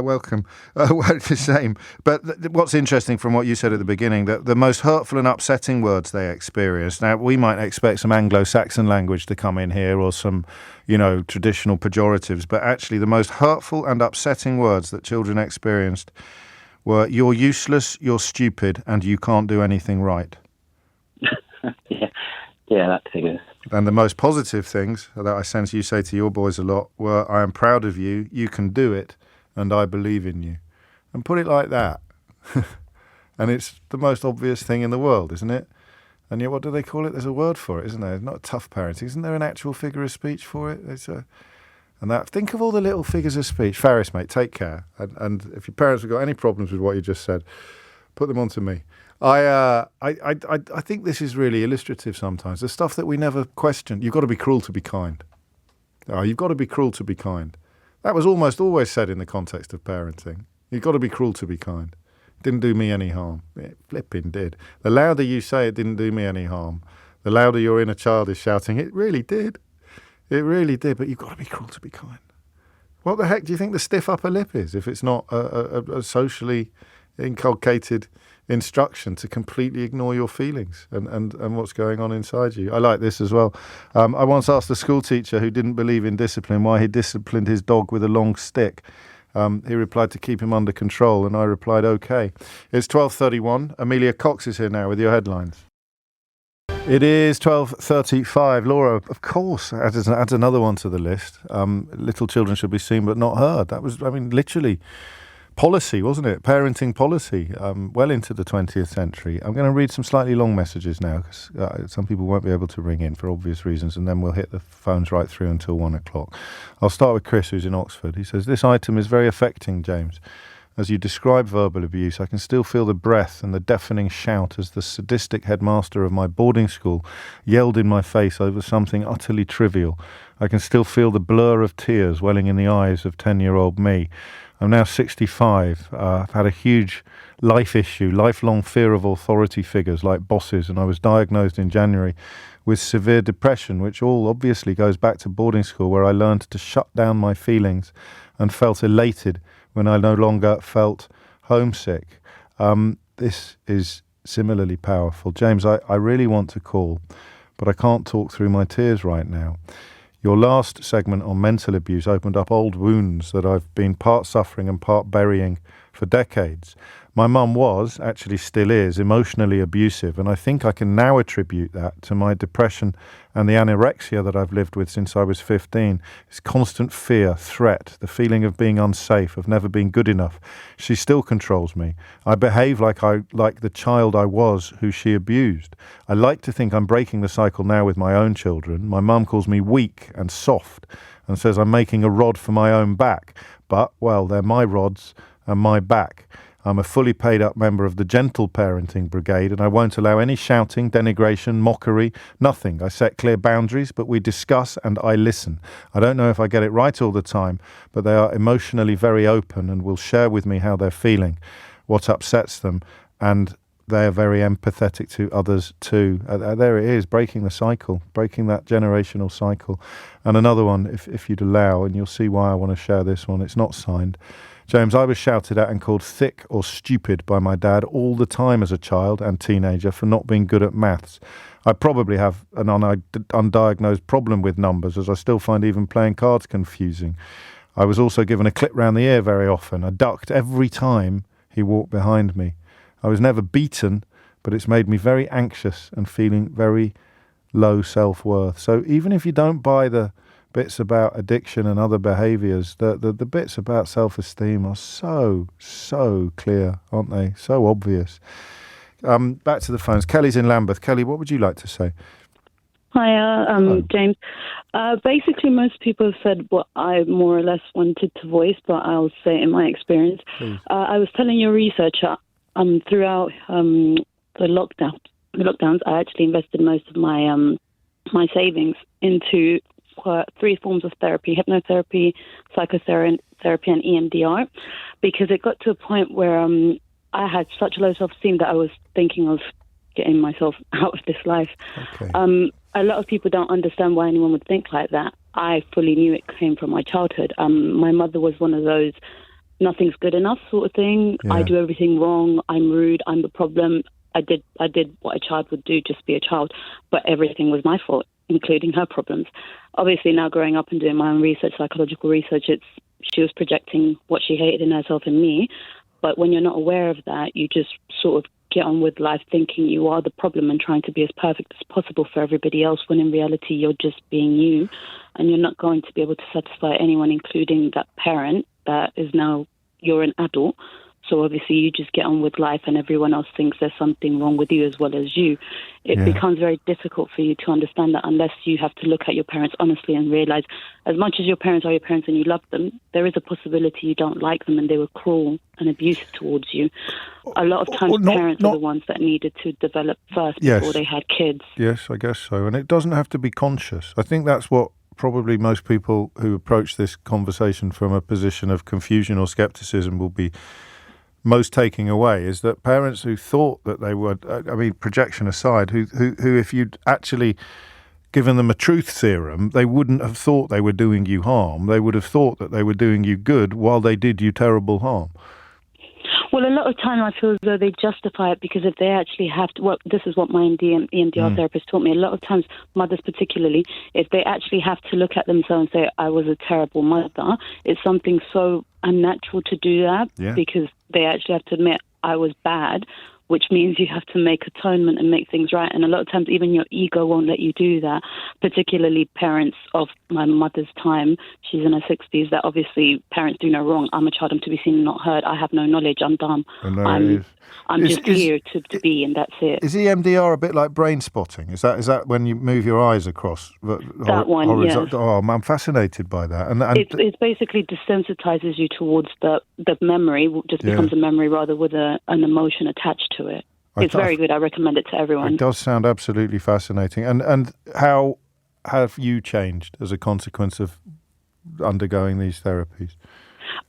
welcome. It's the same. But what's interesting from what you said at the beginning, that the most hurtful and upsetting words they experience. Now, we might expect some Anglo-Saxon language to come in here or some, traditional pejoratives, but actually the most hurtful and upsetting words that children experienced were, you're useless, you're stupid, and you can't do anything right. Yeah, that figures. And the most positive things that I sense you say to your boys a lot were, I am proud of you, you can do it, and I believe in you. And put it like that. And it's the most obvious thing in the world, isn't it? And yet, what do they call it? There's a word for it, isn't there? It's not tough parenting. Isn't there an actual figure of speech for it? Think of all the little figures of speech. Faris, mate, take care. And if your parents have got any problems with what you just said, put them on to me. I think this is really illustrative sometimes. The stuff that we never questioned. You've got to be cruel to be kind. You've got to be cruel to be kind. That was almost always said in the context of parenting. You've got to be cruel to be kind. Didn't do me any harm. It flipping did. The louder you say it didn't do me any harm, the louder your inner child is shouting, it really did. It really did. But you've got to be cruel to be kind. What the heck do you think the stiff upper lip is if it's not a socially inculcated instruction to completely ignore your feelings and what's going on inside you? I like this as well. I once asked a school teacher who didn't believe in discipline why he disciplined his dog with a long stick. He replied to keep him under control, and I replied, okay. It's 12:31. Amelia Cox is here now with your headlines. It is 12:35. Laura, of course, adds another one to the list. Little children should be seen but not heard. That was, literally policy, wasn't it? Parenting policy, well into the 20th century. I'm going to read some slightly long messages now, because some people won't be able to ring in for obvious reasons, and then we'll hit the phones right through until 1 o'clock. I'll start with Chris, who's in Oxford. He says, "This item is very affecting, James. As you describe verbal abuse, I can still feel the breath and the deafening shout as the sadistic headmaster of my boarding school yelled in my face over something utterly trivial. I can still feel the blur of tears welling in the eyes of 10-year-old me. I'm now 65. I've had a huge life issue, lifelong fear of authority figures like bosses, and I was diagnosed in January with severe depression, which all obviously goes back to boarding school, where I learned to shut down my feelings and felt elated when I no longer felt homesick." This is similarly powerful. James, I really want to call, but I can't talk through my tears right now. Your last segment on mental abuse opened up old wounds that I've been part suffering and part burying for decades. My mum was, actually still is, emotionally abusive, and I think I can now attribute that to my depression and the anorexia that I've lived with since I was 15. It's constant fear, threat, the feeling of being unsafe, of never being good enough. She still controls me. I behave like the child I was who she abused. I like to think I'm breaking the cycle now with my own children. My mum calls me weak and soft and says I'm making a rod for my own back. But, well, they're my rods and my back. I'm a fully paid up member of the Gentle Parenting Brigade, and I won't allow any shouting, denigration, mockery, nothing. I set clear boundaries, but we discuss and I listen. I don't know if I get it right all the time, but they are emotionally very open and will share with me how they're feeling, what upsets them, and they are very empathetic to others too. There it is, breaking the cycle, breaking that generational cycle. And another one, if you'd allow, and you'll see why I want to share this one. It's not signed. James, I was shouted at and called thick or stupid by my dad all the time as a child and teenager for not being good at maths. I probably have an undiagnosed problem with numbers, as I still find even playing cards confusing. I was also given a clip round the ear very often. I ducked every time he walked behind me. I was never beaten, but it's made me very anxious and feeling very low self-worth. So even if you don't buy the bits about addiction and other behaviours, the bits about self-esteem are so clear, aren't they? So obvious. Back to the phones. Kelly's in Lambeth. Kelly, what would you like to say? Hi, James. Basically, most people have said what I more or less wanted to voice, but I'll say in my experience. I was telling your researcher throughout the lockdowns, I actually invested most of my my savings into 3 forms of therapy: hypnotherapy, psychotherapy, and EMDR, because it got to a point where I had such low self-esteem that I was thinking of getting myself out of this life. Okay. A lot of people don't understand why anyone would think like that. I fully knew it came from my childhood. My mother was one of those nothing's good enough sort of thing. Yeah. I do everything wrong. I'm rude. I'm the problem. I did what a child would do, just be a child, but everything was my fault, including her problems. Obviously, now growing up and doing my own research, psychological research, she was projecting what she hated in herself and me. But when you're not aware of that, you just sort of get on with life thinking you are the problem and trying to be as perfect as possible for everybody else, when in reality you're just being you, and you're not going to be able to satisfy anyone, including that parent that is now you're an adult. So obviously you just get on with life and everyone else thinks there's something wrong with you as well as you. It becomes very difficult for you to understand that unless you have to look at your parents honestly and realize, as much as your parents are your parents and you love them, there is a possibility you don't like them and they were cruel and abusive towards you. A lot of times parents are the ones that needed to develop first before they had kids. Yes, I guess so. And it doesn't have to be conscious. I think that's what probably most people who approach this conversation from a position of confusion or skepticism will be most taking away, is that parents who thought that they would, projection aside, who if you'd actually given them a truth serum, they wouldn't have thought they were doing you harm. They would have thought that they were doing you good while they did you terrible harm. Well, a lot of time I feel as though they justify it because if they actually have to, well, this is what my EMDR therapist taught me. A lot of times, mothers particularly, if they actually have to look at themselves and say, I was a terrible mother, it's something so unnatural to do that because they actually have to admit I was bad. which means you have to make atonement and make things right. And a lot of times, even your ego won't let you do that, particularly parents of my mother's time. She's in her 60s, that obviously parents do no wrong. I'm a child, I'm to be seen and not heard. I have no knowledge, I'm dumb. I'm just here to be, and that's it. Is EMDR a bit like brain spotting? Is that when you move your eyes across? That one, yeah. Oh, I'm fascinated by that. And it basically desensitizes you towards the memory, just becomes a memory rather with an emotion attached to it. It's very good. I recommend it to everyone. It does sound absolutely fascinating. And how have you changed as a consequence of undergoing these therapies?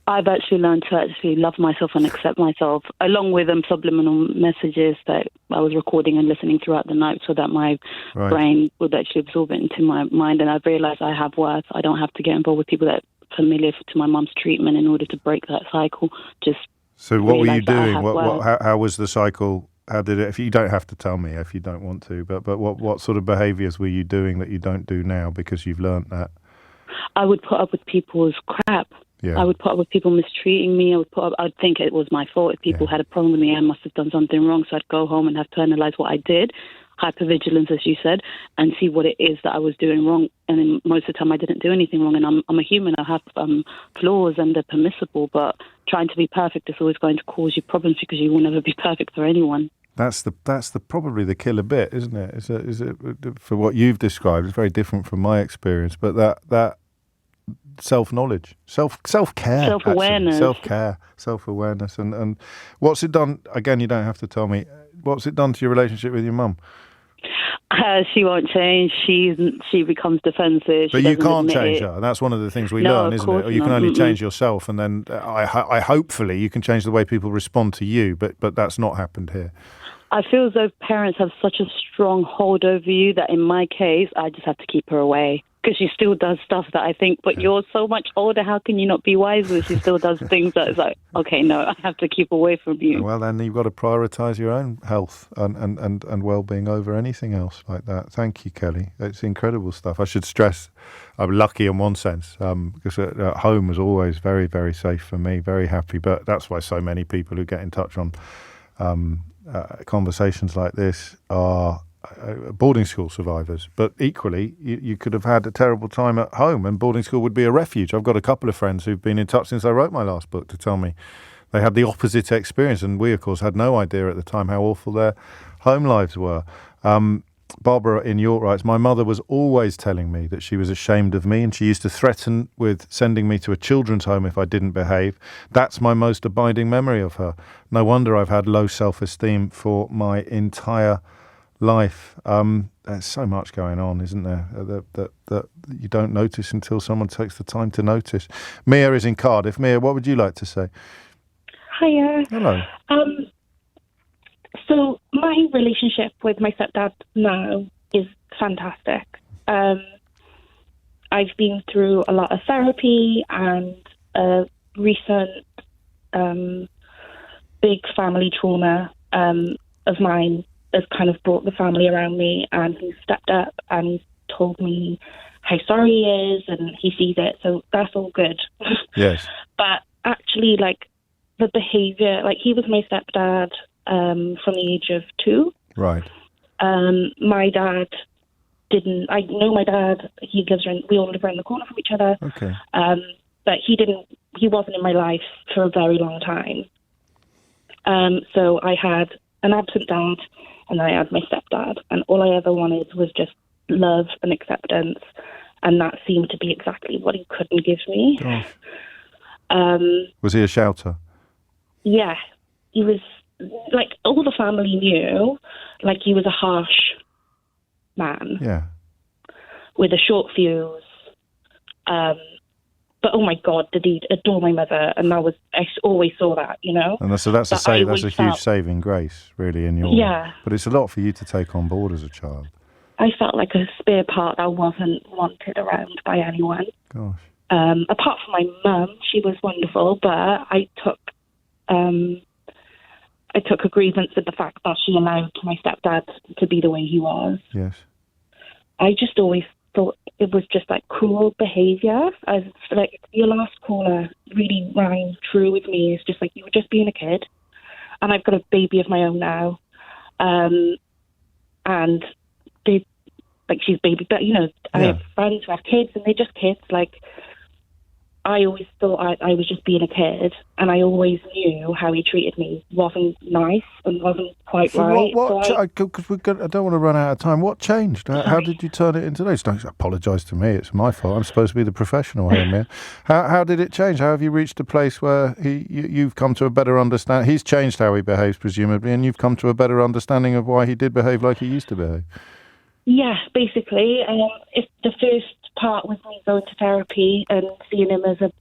I've actually learned to actually love myself and accept myself, along with subliminal messages that I was recording and listening throughout the night so that my brain would actually absorb it into my mind. And I've realised I have worth. I don't have to get involved with people that are familiar to my mum's treatment in order to break that cycle. So what were you doing? How was the cycle? How did it? If you don't have to tell me if you don't want to, but what sort of behaviours were you doing that you don't do now because you've learnt that? I would put up with people's crap. Yeah. I would put up with people mistreating me. I'd think it was my fault. If people had a problem with me, I must have done something wrong. So I'd go home and have to analyse what I did, hypervigilance, as you said, and see what it is that I was doing wrong. And then most of the time I didn't do anything wrong. And I'm a human. I have flaws and they're permissible. But trying to be perfect is always going to cause you problems because you will never be perfect for anyone. That's probably the killer bit, isn't it? Is it for what you've described? It's very different from my experience, but that self-knowledge, self-care, self-awareness, self-awareness, and what's it done? Again, you don't have to tell me. What's it done to your relationship with your mum? She won't change. She becomes defensive. But you can't change her. That's one of the things we learn, isn't it? Or you can only change yourself, and then I hopefully you can change the way people respond to you. But that's not happened here. I feel as though parents have such a strong hold over you that in my case, I just have to keep her away. Because she still does stuff that I think, but you're so much older, how can you not be wiser? She still does things that is like, okay, no, I have to keep away from you. Well, then you've got to prioritise your own health and well-being over anything else like that. Thank you, Kelly. It's incredible stuff. I should stress I'm lucky in one sense because at home was always very, very safe for me, very happy. But that's why so many people who get in touch on conversations like this are boarding school survivors, but equally you could have had a terrible time at home and boarding school would be a refuge. I've got a couple of friends who've been in touch since I wrote my last book to tell me they had the opposite experience, and we of course had no idea at the time how awful their home lives were. Barbara in York writes, my mother was always telling me that she was ashamed of me and she used to threaten with sending me to a children's home if I didn't behave. That's my most abiding memory of her. No wonder I've had low self-esteem for my entire life. There's so much going on, isn't there, that you don't notice until someone takes the time to notice. Mia is in Cardiff. Mia, what would you like to say? Hiya. Hello. So my relationship with my stepdad now is fantastic. I've been through a lot of therapy, and a recent big family trauma of mine has kind of brought the family around me, and he stepped up and he's told me how sorry he is and he sees it, so that's all good. Yes. But actually, like, the behaviour, like, he was my stepdad from the age of 2. Right. My dad didn't, I know my dad, we all live around the corner from each other. Okay. But he wasn't in my life for a very long time. So I had an absent dad, and I had my stepdad, and all I ever wanted was just love and acceptance, and that seemed to be exactly what he couldn't give me. Was he a shouter? Yeah, he was, like, all the family knew, like, he was a harsh man. Yeah. With a short fuse. But oh my God, did he adore my mother? And I always saw that, you know. And so that's a huge saving grace, really, in your. Yeah. But it's a lot for you to take on board as a child. I felt like a spare part that wasn't wanted around by anyone. Gosh. Apart from my mum, she was wonderful, but I took a grievance with the fact that she allowed my stepdad to be the way he was. Yes. I just always thought it was just like cruel behaviour. Like, your last caller really rang true with me. It's just like, you were just being a kid. and I've got a baby of my own now, and they, like, she's baby, but I have friends who have kids, and they're just kids. Like, I always thought I was just being a kid, and I always knew how he treated me wasn't nice and wasn't quite right. Because I don't want to run out of time. What changed? How did you turn it into this? Don't apologise to me. It's my fault. I'm supposed to be the professional here, man. How did it change? How have you reached a place where you've come to a better understanding? He's changed how he behaves, presumably, and you've come to a better understanding of why he did behave like he used to behave. Yeah, basically. If the first part was me going to therapy and seeing him as a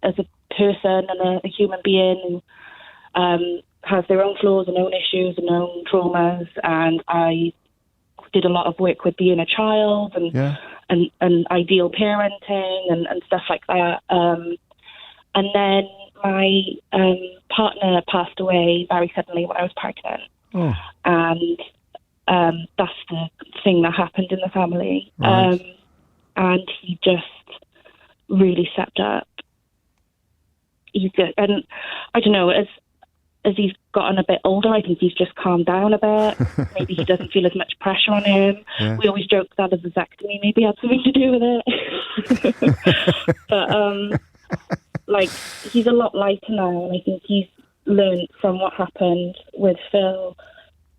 person and a human being who has their own flaws and own issues and own traumas, and I did a lot of work with being a child and ideal parenting and stuff like that. And then my partner passed away very suddenly when I was pregnant. Oh. And that's the thing that happened in the family. Right. And he just really stepped up. And I don't know, as he's gotten a bit older, I think he's just calmed down a bit. Maybe he doesn't feel as much pressure on him. Yeah. We always joke that a vasectomy maybe had something to do with it. But, like, he's a lot lighter now, and I think he's learned from what happened with Phil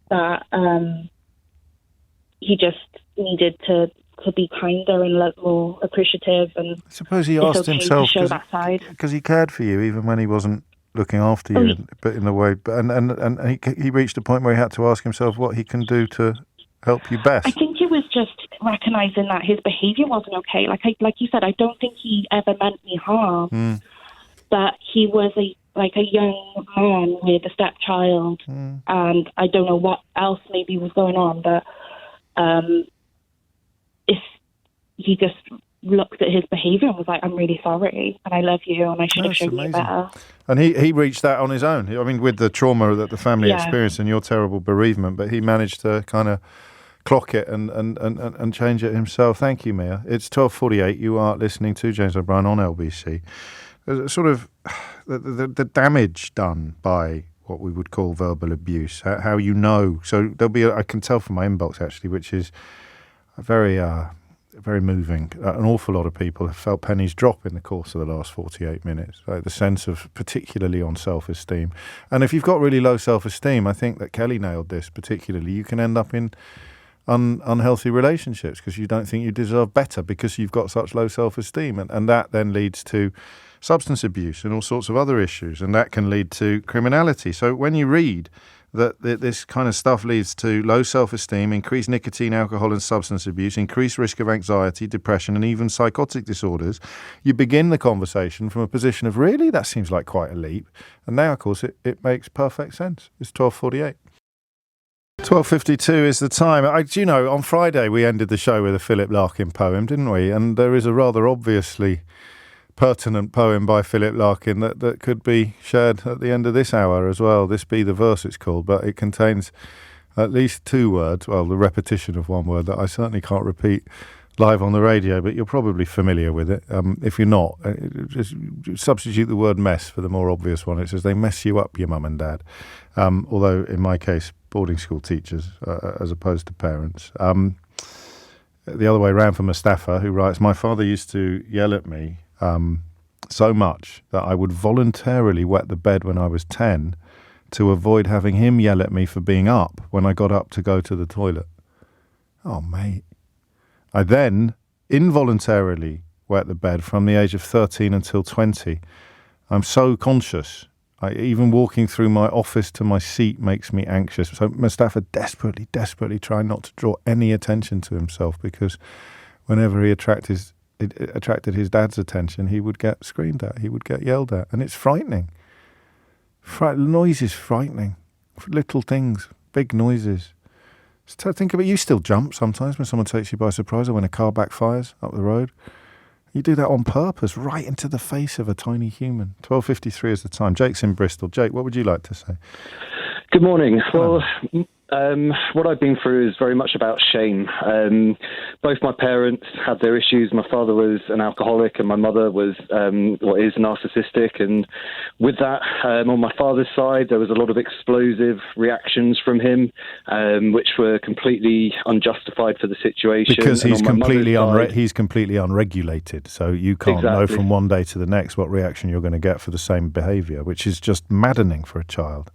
that he just needed to be kinder and more appreciative. And I suppose he asked himself because he cared for you even when he wasn't looking after you, but in the way. And he reached a point where he had to ask himself what he can do to help you best. I think it was just recognising that his behaviour wasn't okay. Like you said, I don't think he ever meant me harm, but he was a young man with a stepchild, and I don't know what else maybe was going on, but if he just looked at his behaviour and was like, I'm really sorry, and I love you, and I should have shown you better. And he reached that on his own. I mean, with the trauma that the family experienced and your terrible bereavement, but he managed to kind of clock it and change it himself. Thank you, Mia. It's 12:48. You are listening to James O'Brien on LBC. Sort of the damage done by what we would call verbal abuse, how so there'll be I can tell from my inbox actually, which is very moving. An awful lot of people have felt pennies drop in the course of the last 48 minutes, like the sense of, particularly on self-esteem. And if you've got really low self-esteem, I think that Kelly nailed this particularly, you can end up in unhealthy relationships because you don't think you deserve better because you've got such low self-esteem, and that then leads to substance abuse and all sorts of other issues, and that can lead to criminality. So when you read that this kind of stuff leads to low self-esteem, increased nicotine, alcohol and substance abuse, increased risk of anxiety, depression and even psychotic disorders, you begin the conversation from a position of, really? That seems like quite a leap. And now, of course, it makes perfect sense. It's 12:48. 12:52 is the time. On Friday we ended the show with a Philip Larkin poem, didn't we? And there is a rather obviously pertinent poem by Philip Larkin that could be shared at the end of this hour as well. This Be the Verse it's called, but it contains at least two words, well, the repetition of one word that I certainly can't repeat live on the radio, but you're probably familiar with it. If you're not, just substitute the word mess for the more obvious one. It says they mess you up, your mum and dad. Although in my case, boarding school teachers as opposed to parents. The other way around for Mustafa, who writes, my father used to yell at me so much that I would voluntarily wet the bed when I was 10 to avoid having him yell at me for being up when I got up to go to the toilet. Oh, mate. I then involuntarily wet the bed from the age of 13 until 20. I'm so conscious. Even walking through my office to my seat makes me anxious. So Mustafa desperately trying not to draw any attention to himself, because whenever he attracted his dad's attention, he would get screamed at, he would get yelled at, and it's frightening. Noise is frightening. Little things, big noises. Think about it. You still jump sometimes when someone takes you by surprise, or when a car backfires up the road. You do that on purpose, right into the face of a tiny human. 12:53 is the time. Jake's in Bristol. Jake, what would you like to say? Good morning. Well, What I've been through is very much about shame. Both my parents had their issues. My father was an alcoholic and my mother was, is narcissistic. And with that, on my father's side, there was a lot of explosive reactions from him, which were completely unjustified for the situation. Because he's he's completely unregulated. So you can't know from one day to the next what reaction you're going to get for the same behaviour, which is just maddening for a child.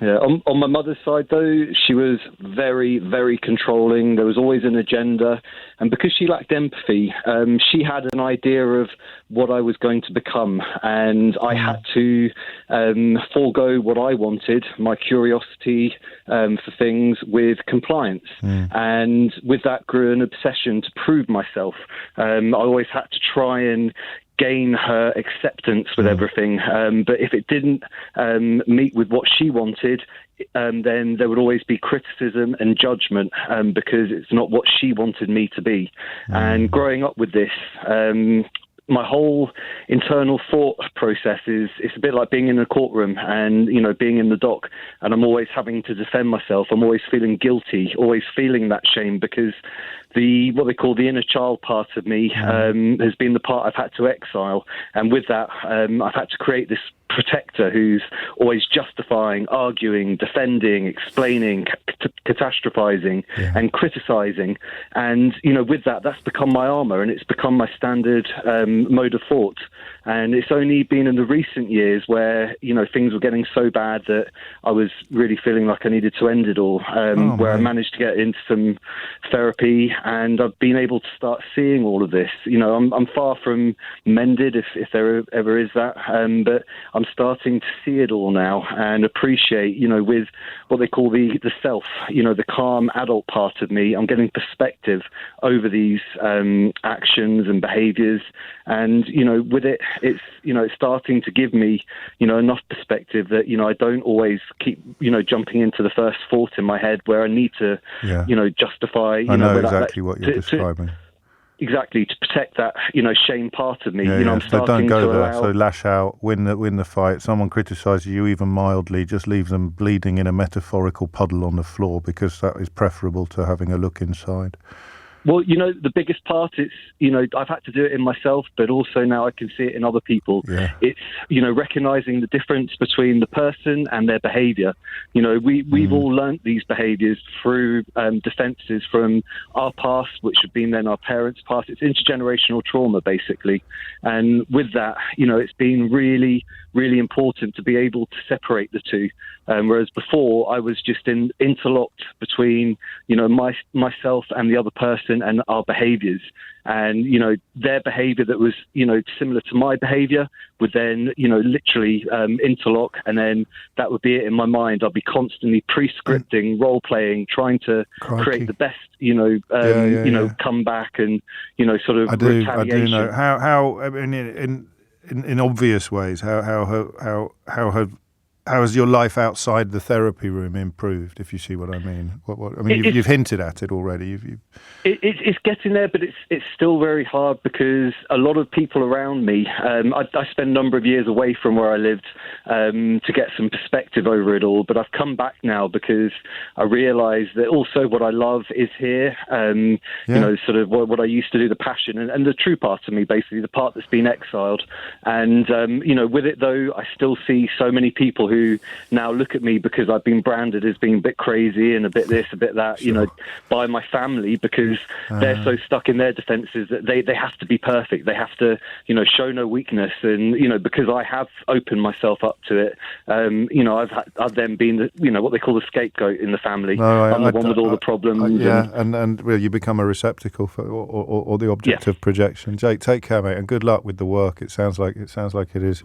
Yeah, on my mother's side, though, she was very, very controlling. There was always an agenda. And because she lacked empathy, she had an idea of what I was going to become. And I had to forego what I wanted, my curiosity for things, with compliance. And with that grew an obsession to prove myself. I always had to try and gain her acceptance with everything. But if it didn't meet with what she wanted, then there would always be criticism and judgment because it's not what she wanted me to be. And growing up with this, my whole internal thought process it's a bit like being in a courtroom and, being in the dock, and I'm always having to defend myself. I'm always feeling guilty, always feeling that shame because what they call the inner child part of me has been the part I've had to exile. And with that, I've had to create this protector who's always justifying, arguing, defending, explaining, catastrophizing and criticizing. And, with that, that's become my armor and it's become my standard mode of thought. And it's only been in the recent years where, things were getting so bad that I was really feeling like I needed to end it all, where I managed to get into some therapy and I've been able to start seeing all of this. I'm far from mended, if there ever is that, but I'm starting to see it all now and appreciate, with what they call the self, the calm adult part of me. I'm getting perspective over these actions and behaviours, and with it, it's starting to give me enough perspective that I don't always keep jumping into the first thought in my head where I need to justify. I know exactly what you're describing. Exactly, to protect that, shame part of me. I'm so starting don't go to there. allow... So lash out, win the fight. Someone criticises you even mildly, just leave them bleeding in a metaphorical puddle on the floor because that is preferable to having a look inside. Well, the biggest part is, I've had to do it in myself, but also now I can see it in other people. Yeah. It's, recognizing the difference between the person and their behavior. We've all learnt these behaviors through defenses from our past, which have been then our parents' past. It's intergenerational trauma, basically. And with that, it's been really, really important to be able to separate the two. Whereas before, I was just interlocked between, myself and the other person and our behaviours. And, their behaviour that was, similar to my behaviour would then, literally interlock. And then that would be it in my mind. I'd be constantly pre-scripting, role-playing, trying to create the best, comeback and, sort of retaliation. I do know. How I mean, in obvious ways, how has your life outside the therapy room improved, if you see what I mean? You've hinted at it already. It's getting there, but it's still very hard because a lot of people around me, I spent a number of years away from where I lived to get some perspective over it all, but I've come back now because I realise that also what I love is here, sort of what I used to do, the passion and the true part of me, basically, the part that's been exiled. And, with it, though, I still see so many people who now look at me because I've been branded as being a bit crazy and a bit this, a bit that, by my family because they're so stuck in their defences that they have to be perfect. They have to, show no weakness. And, because I have opened myself up to it, I've then been, what they call the scapegoat in the family. I'm the one with all the problems. And you become a receptacle for, or the object of projection. Jake, take care, mate, and good luck with the work. It sounds like it is.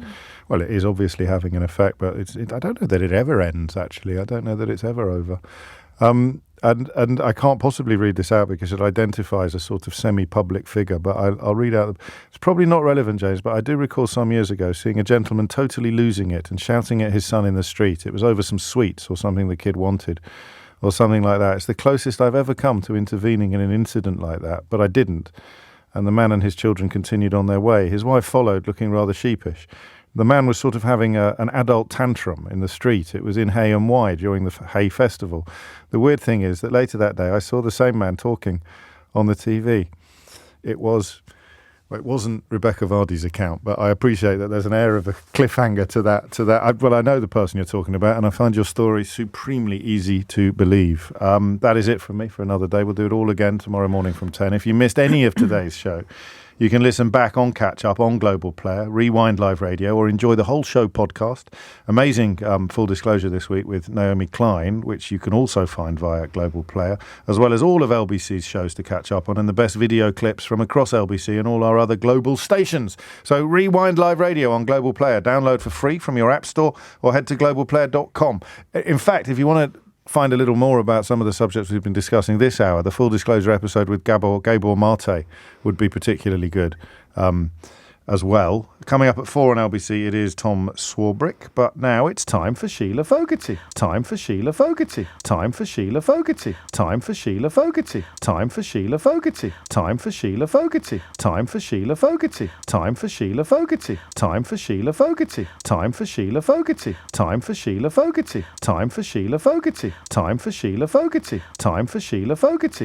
Well, it is obviously having an effect, but I don't know that it ever ends, actually. I don't know that it's ever over. And I can't possibly read this out because it identifies a sort of semi-public figure, but I'll read out. It's probably not relevant, James, but I do recall some years ago seeing a gentleman totally losing it and shouting at his son in the street. It was over some sweets or something the kid wanted or something like that. It's the closest I've ever come to intervening in an incident like that, but I didn't. And the man and his children continued on their way. His wife followed, looking rather sheepish. The man was sort of having an adult tantrum in the street. It was in Hay and Wye during the Hay Festival. The weird thing is that later that day I saw the same man talking on the TV. It wasn't Rebecca Vardy's account, but I appreciate that there's an air of a cliffhanger to that. I know the person you're talking about, and I find your story supremely easy to believe. That is it from me for another day. We'll do it all again tomorrow morning from 10. If you missed any of today's show, you can listen back on Catch Up on Global Player, Rewind Live Radio, or enjoy the whole show podcast. Amazing full disclosure this week with Naomi Klein, which you can also find via Global Player, as well as all of LBC's shows to catch up on and the best video clips from across LBC and all our other global stations. So Rewind Live Radio on Global Player. Download for free from your app store or head to globalplayer.com. In fact, if you want to find a little more about some of the subjects we've been discussing this hour, the full disclosure episode with Gabor Mate would be particularly good as well. Coming up at 4 on LBC, it is Tom Swarbrick, but now it's time for Sheila Fogarty. Time for Sheila Fogarty. Time for Sheila Fogarty. Time for Sheila Fogarty. Time for Sheila Fogarty. Time for Sheila Fogarty. Time for Sheila Fogarty. Time for Sheila Fogarty. Time for Sheila Fogarty. Time for Sheila Fogarty. Time for Sheila Fogarty. Time for Sheila Fogarty. Time for Sheila Fogarty. Time for Sheila Fogarty.